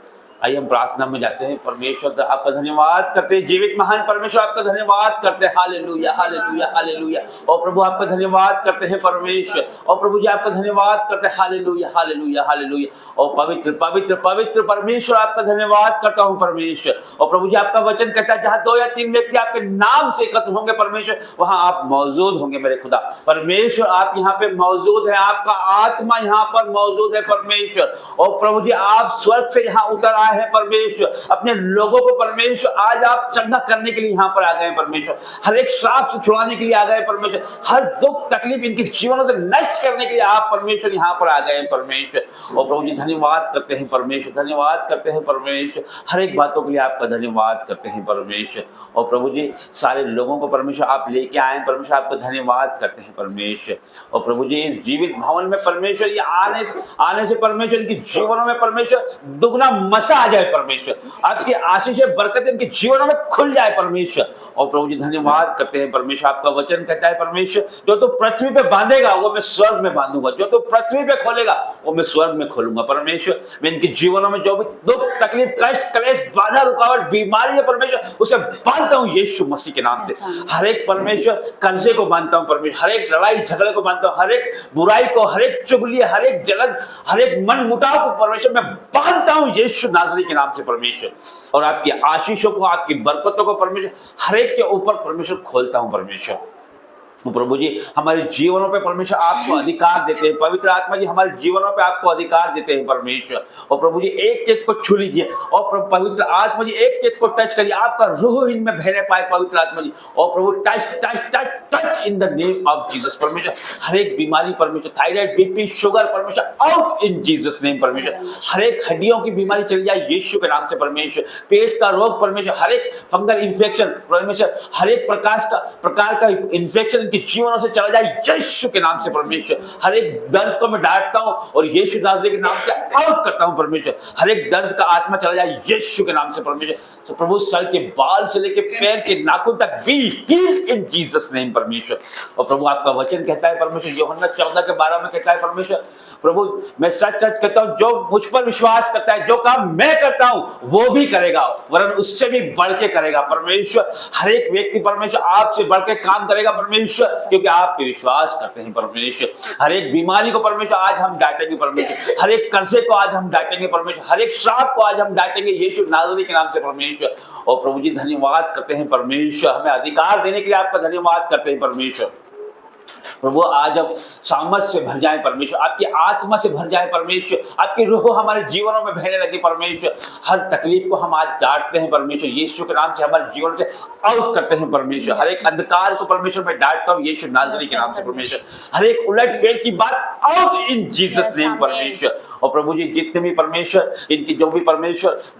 आइए हम प्रार्थना में जाते हैं। परमेश्वर आपका धन्यवाद करते हैं, जीवित महान परमेश्वर आपका धन्यवाद करते हैं। Hallelujah hallelujah hallelujah. और प्रभु आपका धन्यवाद करते हैं परमेश्वर, और प्रभु जी आपका धन्यवाद करते हैं। Hallelujah hallelujah hallelujah. और पवित्र पवित्र पवित्र परमेश्वर आपका धन्यवाद करता हूँ परमेश्वर। और प्रभु जी आपका वचन कहता है जहाँ 2 या 3 व्यक्ति आपके नाम से एकत्र होंगे परमेश्वर, वहां आप मौजूद होंगे मेरे खुदा। परमेश्वर आप यहाँ पे मौजूद है, आपका आत्मा यहाँ पर मौजूद है परमेश्वर। और प्रभु जी आप स्वर्ग से यहाँ उतर आए हैं परमेश्वर, अपने लोगों को परमेश्वर आज आप चंगा करने के लिए यहाँ पर आ गए हैं परमेश्वर। हर एक श्राप से छुड़ाने के लिए आ गए परमेश्वर, हर दुख तकलीफ इनके जीवनों से नष्ट करने के लिए आप परमेश्वर यहाँ पर आ गए हैं परमेश्वर। और प्रभु जी धन्यवाद करते हैं परमेश्वर, धन्यवाद करते हैं परमेश्वर, हर एक बातों के लिए आपका धन्यवाद करते हैं परमेश्वर। और प्रभु जी सारे लोगों को परमेश्वर आप लेके आए हैं परमेश्वर, आपका धन्यवाद करते हैं परमेश्वर। और प्रभु जी इस जीवित भवन में परमेश्वर ये आने से परमेश्वर इनके जीवनों में परमेश्वर दुगना मसा आ जाए परमेश्वर, आपकी आशीष बरकत इनके जीवनों में खुल जाए परमेश्वर। और प्रभु जी धन्यवाद करते हैं परमेश्वर, आपका वचन कहता है परमेश्वर जो तो पृथ्वी पे बांधेगा वो मैं स्वर्ग में बांधूंगा, जो तो पृथ्वी पे खोलेगा वो मैं स्वर्ग में खोलूंगा परमेश्वर। मैं इनके जीवनों में जो भी दुख तकलीफ कष्ट क्लेश बाधा रुकावट बीमारी है परमेश्वर उसे बांधता हूँ यीशु मसीह के नाम से। हर एक परमेश्वर कर्जे को बांधता हूँ परमेश्वर, हर एक लड़ाई झगड़े को बांधता हूँ, हर एक बुराई को, हर एक चुगली, हर एक जलन, हर एक मन मुटाव को परमेश्वर मैं बांधता हूँ यीशु नासरी के नाम से परमेश्वर। और आपकी आशीषों को, आपकी बरकतों को परमेश्वर हर एक के ऊपर परमेश्वर खोलता हूँ परमेश्वर। प्रभु जी हमारे जीवनों पे परमेश्वर आपको अधिकार देते हैं, पवित्र आत्मा जी हमारे जीवनों पे आपको अधिकार देते हैं परमेश्वर। और प्रभु जी एक एक को छू लीजिए, और पवित्र आत्मा जी एक एक को टच करिए, आपका रूह इनमें बहने पाए पवित्र आत्मा जी। और प्रभु touch touch touch touch in the name of Jesus परमेश्वर। हर एक बीमारी परमेश्वर, थायराइड बीपी शुगर परमेश्वर आउट इन जीसस नेम परमेश्वर। हर एक हड्डियों की बीमारी चली जाए यीशु के नाम से परमेश्वर। पेट का रोग परमेश्वर, हर एक फंगल इन्फेक्शन परमेश्वर, हर एक प्रकार का इन्फेक्शन के जीवनों से चला जाए यीशु के नाम से परमेश्वर। हर एक दर्द को मैं डांटता हूं और यीशु नासरी के नाम से आउट करता हूं परमेश्वर। हर एक दर्द का आत्मा चला जाए यीशु के नाम से परमेश्वर। तो प्रभु सर के बाल से लेकर पैर के नाखून तक be healed in Jesus name परमेश्वर। और प्रभु आपका वचन कहता है परमेश्वर, यूहन्ना 14:12 में कहता है परमेश्वर, प्रभु मैं सच सच कहता हूं जो मुझ पर विश्वास करता है, जो काम मैं करता हूं वो भी करेगा, वरन उससे भी बढ़ के करेगा परमेश्वर। हर एक व्यक्ति परमेश्वर आपसे बढ़ के काम करेगा परमेश्वर, क्योंकि आप पे विश्वास करते हैं परमेश्वर। हर एक बीमारी को परमेश्वर आज हम डांटेंगे परमेश्वर, हर एक कर्जे को आज हम डांटेंगे परमेश्वर, हर एक श्राप को आज हम डांटेंगे यीशु नासरी के नाम से परमेश्वर। और प्रभु जी धन्यवाद करते हैं परमेश्वर, हमें अधिकार देने के लिए आपका धन्यवाद करते हैं परमेश्वर। प्रभु आज हम सामर्थ से भर जाए परमेश्वर, आपकी आत्मा से भर जाए परमेश्वर, आपकी रूह हमारे जीवनों में बहने लगे परमेश्वर। हर तकलीफ को हम आज डांटते हैं परमेश्वर, यीशु के नाम से हमारे जीवन से आउट करते हैं परमेश्वर। हर एक अंधकार को परमेश्वर मैं डांटता हूँ यीशु नासरी के नाम से परमेश्वर। हर एक उलट फेर की बात आउट इन जीसस नेम परमेश्वर। और प्रभु जी जितने भी परमेश्वर इनकी जो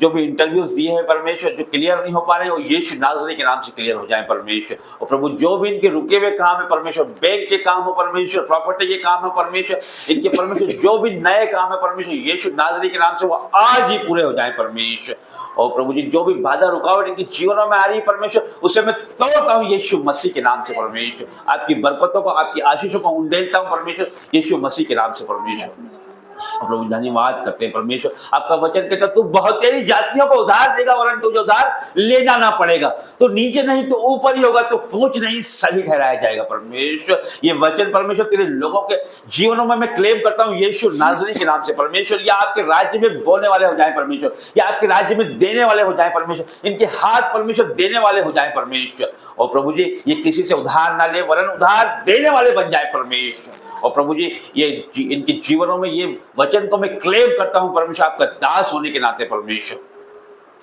भी इंटरव्यूज दिए हैं परमेश्वर जो क्लियर नहीं हो पा रहे वो यीशु नासरी के नाम से क्लियर हो जाए परमेश्वर। और प्रभु जो भी इनके रुके हुए काम है परमेश्वर, बैंक के काम हो परमेश्वर, प्रॉपर्टी के काम है परमेश्वर, इनके परमेश्वर जो भी नए काम है परमेश्वर यीशु नासरी के नाम से वो आज ही पूरे हो जाए परमेश्वर। और प्रभु जी जो भी बाधा रुकावट इनके जीवनों में आ रही है परमेश्वर उसे मैं तोड़ता हूँ यीशु मसीह के नाम से परमेश्वर। आपकी बरकतों को, आपकी आशीषों को उंडेलता हूँ परमेश्वर यीशु मसीह के नाम से परमेश्वर। प्रभु धन्यवाद करते हैं परमेश्वर, आपका वचन कहता तू बहुत तेरी जातियों को उधार देगा वरन तुझे उधार लेना ना पड़ेगा, तो नीचे नहीं तो ऊपर ही होगा, तो पूछ नहीं सही ठहराया जाएगा परमेश्वर। ये वचन परमेश्वर तेरे लोगों के जीवनों में मैं क्लेम करता हूँ यीशु नासरी के नाम से परमेश्वर। या आपके राज्य में बोलने वाले हो जाए परमेश्वर, या आपके राज्य में देने वाले हो जाए परमेश्वर, इनके हाथ परमेश्वर देने वाले हो जाए परमेश्वर। और प्रभु जी ये किसी से उधार ना ले वरन उधार देने वाले बन जाए परमेश्वर। और प्रभु जी ये इनके जीवनों में ये वचन को मैं क्लेम करता हूं परमेश्वर, आपका दास होने के नाते परमेश्वर।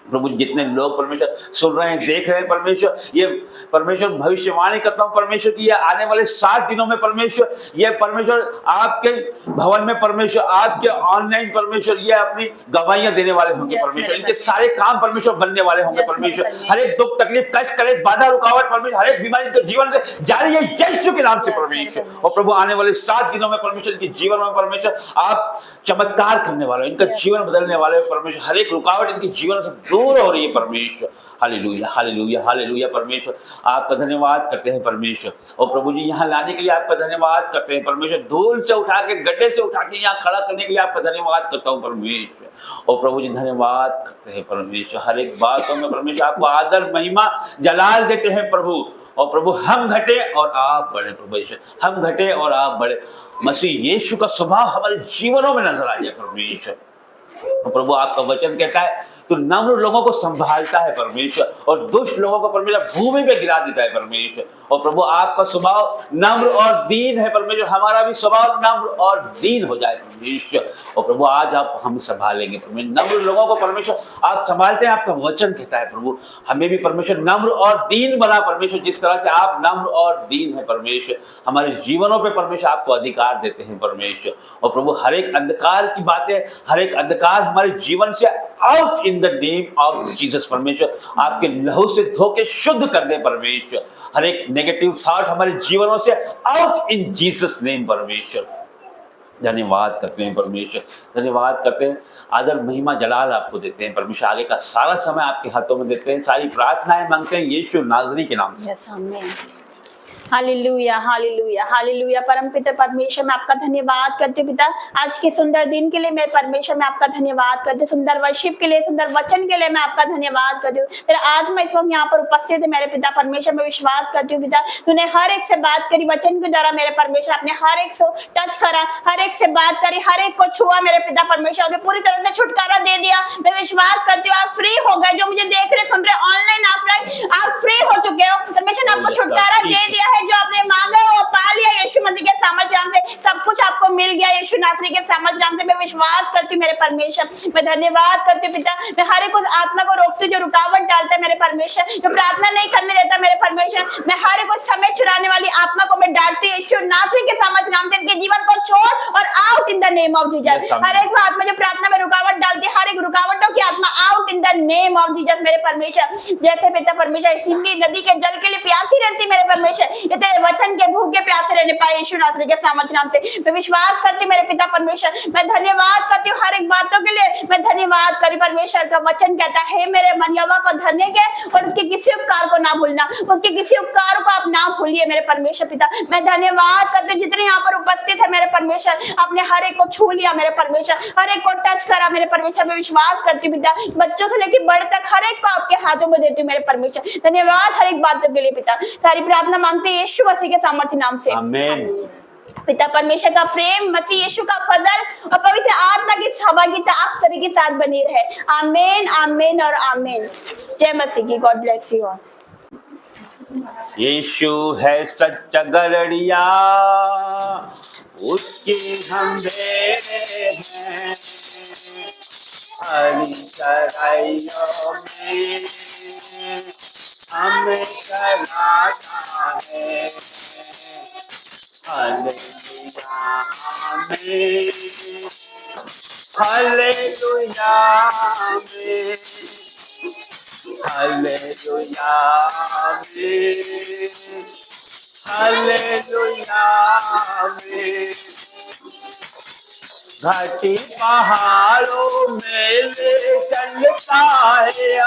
प्रभु जितने लोग परमेश्वर सुन रहे हैं देख रहे हैं परमेश्वर, ये परमेश्वर भविष्यवाणी करता हूं परमेश्वर की ये आने वाले 7 दिनों में परमेश्वर ये परमेश्वर आपके भवन में परमेश्वर आपके ऑनलाइन परमेश्वर ये अपनी गवाहियां देने वाले होंगे परमेश्वर। इनके सारे काम परमेश्वर बनने वाले होंगे परमेश्वर। हर एक दुख तकलीफ कष्ट कलेश बाधा रुकावट परमेश्वर हर एक बीमारी इनके जीवन से जारी है यीशु के नाम से परमेश्वर। और प्रभु आने वाले 7 दिनों में परमेश्वर इनके जीवन में परमेश्वर आप चमत्कार करने वाले, इनका जीवन बदलने वाले परमेश्वर। हर एक रुकावट इनके जीवन से दूर हो रही है परमेश्वर। Hallelujah hallelujah hallelujah. परमेश्वर आपका धन्यवाद करते हैं परमेश्वर। और प्रभु जी यहाँ लाने के लिए आपका धन्यवाद करते हैं परमेश्वर। धूल से उठा के, गड्ढे से उठा के यहाँ खड़ा करने के लिए आपका धन्यवाद करता हूँ परमेश्वर। और प्रभु जी धन्यवाद करते हैं परमेश्वर। हर एक बातों में परमेश्वर आपको आदर महिमा जलाल देते हैं प्रभु। और प्रभु हम घटे और आप बढ़े परमेश्वर, हम घटे और आप बढ़े। मसीह यीशु का स्वभाव हमारे जीवनों में नजर आ जाए परमेश्वर। और प्रभु आपका वचन कहता है तो नम्र लोगों को संभालता है परमेश्वर और दुष्ट लोगों को परमेश्वर भूमि पे गिरा देता है परमेश्वर। और प्रभु आपका स्वभाव नम्र और दीन है परमेश्वर। हमारा भी स्वभाव नम्र और दीन हो जाए परमेश्वर। और प्रभु आज आप हम संभालेंगे परमेश्वर। नम्र लोगों को परमेश्वर आप संभालते हैं, आपका वचन कहता है प्रभु हमें भी परमेश्वर नम्र और दीन बना परमेश्वर। जिस तरह से आप नम्र और दीन है परमेश्वर, हमारे जीवनों पे परमेश्वर आपको अधिकार देते हैं परमेश्वर। और प्रभु हर एक अंधकार की बातें, हर एक अंधकार हमारे जीवन से out in the name of Jesus परमेश्वर। आपके लहू से धो के शुद्ध कर दे परमेश्वर। हर एक नेगेटिव थॉट हमारे जीवनों से आउट इन जीसस नेम परमेश्वर। धन्यवाद करते हैं परमेश्वर, धन्यवाद करते हैं। आदर महिमा जलाल आपको देते हैं परमेश्वर। आगे का सारा समय आपके हाथों में देते हैं। सारी प्रार्थनाएं मांगते हैं यीशु नाज़री के नाम से। यस आमीन। Hallelujah hallelujah hallelujah. परमपिता परमेश्वर मैं आपका धन्यवाद करती हूँ पिता, आज के सुंदर दिन के लिए। मेरे परमेश्वर मैं आपका धन्यवाद करती हूँ, सुंदर वर्शिप के लिए, सुंदर वचन के लिए मैं आपका धन्यवाद करती हूँ। तेरा आज मैं इस वक्त यहाँ पर उपस्थित है मेरे पिता परमेश्वर। मैं विश्वास करती हूँ पिता तूने हर एक से बात करी वचन के द्वारा मेरे परमेश्वर। आपने हर एक से टच करा, हर एक से बात करी, हर एक को छुआ मेरे पिता परमेश्वर। और पूरी तरह से छुटकारा दे दिया। मैं विश्वास करती हूँ आप फ्री हो गए, जो मुझे देख रहे सुन रहे ऑनलाइन ऑफलाइन, आप फ्री हो चुके हो। परमेश्वर ने आपको छुटकारा दे दिया है। जो आपने मांगा वो पा लिया यीशु मसीह के सामर्थ्य नाम से। सब कुछ आपको मिल गया यीशु नासरी के सामर्थ्य नाम से। मैं विश्वास करती हूँ मेरे परमेश्वर। मैं धन्यवाद करती हूँ पिता। मैं हर एक उस आत्मा को रोकती हूँ जो रुकावट डालता है मेरे परमेश्वर, जो प्रार्थना नहीं करने देता मेरे परमेश्वर। मैं हर एक उस समय चुराने वाली आत्मा को मैं डांटती हूँ यीशु नासरी के सामर्थ्य नाम से। इनके जीवन को छोड़ और out in the name of Jesus. हर एक आत्मा जो प्रार्थना में रुकावट डालती है, हर एक रुकावटों की आत्मा out in the name of Jesus मेरे परमेश्वर। जैसे पिता परमेश्वर हिंदी नदी के जल के लिए प्यासी रहती मेरे परमेश्वर, ये तेरे वचन के भूखे प्यासे रहने पाए यीशु नासरी के सामर्थ्य नाम से। मैं विश्वास करती मेरे पिता परमेश्वर। मैं धन्यवाद करती हूँ हर एक बातों के लिए। मैं धन्यवाद करी परमेश्वर का वचन कहता है मेरे मन यहोवा को धन्य के और उसके किसी उपकार को ना भूलना। उसके किसी उपकार को आप ना भूलिए मेरे परमेश्वर पिता। मैं धन्यवाद करती हूँ जितने यहाँ पर उपस्थित है मेरे परमेश्वर, आपने हर एक को छू लिया मेरे परमेश्वर, हर एक को टच करा मेरे परमेश्वर। मैं विश्वास करती हूँ पिता, बच्चों से लेकर बड़े तक हर एक को आपके हाथों में देती हूँ मेरे परमेश्वर। धन्यवाद हर एक बातों के लिए पिता। सारी प्रार्थना मांगते हैं यीशु मसीह के सामर्थ्य नाम से, आमीन। पिता परमेश्वर का प्रेम, मसीह यीशु का फजल और पवित्र आत्मा की सहभागिता आप सभी के साथ बनी रहे। आमीन आमीन और आमीन। जय मसीह की। God bless you all. यीशु है सच्चा गरड़िया, उसकी हम बेड़े हैं। हरी चराइयों में हमें चराता है। हालेलुया आमीन, हालेलुया आमीन, हालेलुया आमीन, हालेलुया आमीन। घाटी पहाड़ों में ले चलता है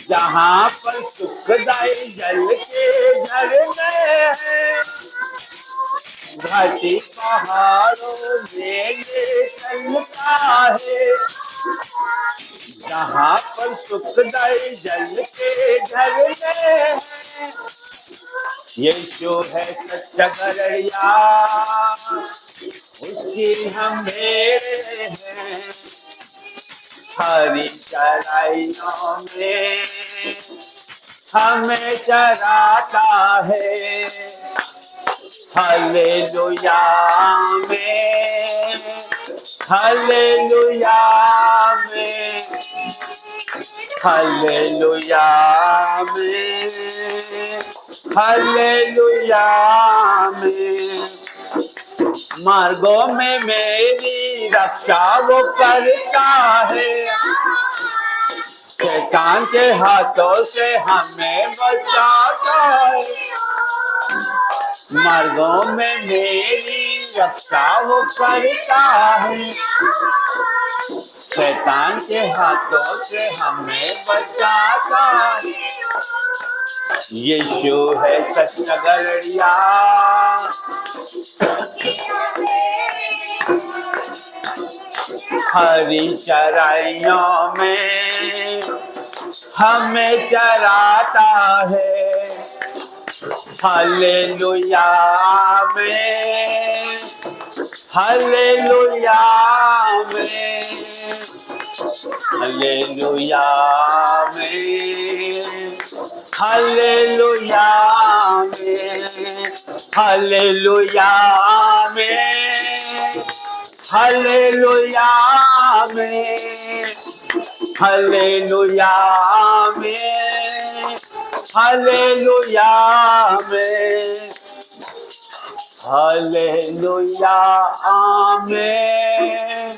जहाँ पर सुखदाई जल के झरने हैं। घाटी पहाड़ों में ले चलता है जहाँ पर सुखदाई जल के झरने हैं। यीशु है सच्चा गरड़िया, उसकी हम मेरे हैं। हरी चराइयों में हमें चराता है। हालेलुया में, हालेलुया में, हालेलुया में, हालेलुया में। मार्गों में मेरी रक्षा वो करता है, शैतान के हाथों से हमें बचाता है। मार्गों में मेरी रक्षा वो करता है, शैतान के हाथों से हमें बचाता है। यीशु है सच्चा गड़िया, हरी चराइयों में हमें चराता है। हालेलुया में, हालेलुया में, हालेलुया में, हालेलुया में, हालेलुया में, हालेलुया में, हालेलुया में, हालेलुया में, हालेलुया में,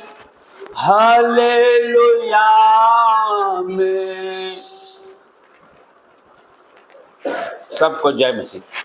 हालेलुया में। सबको जय मसीह।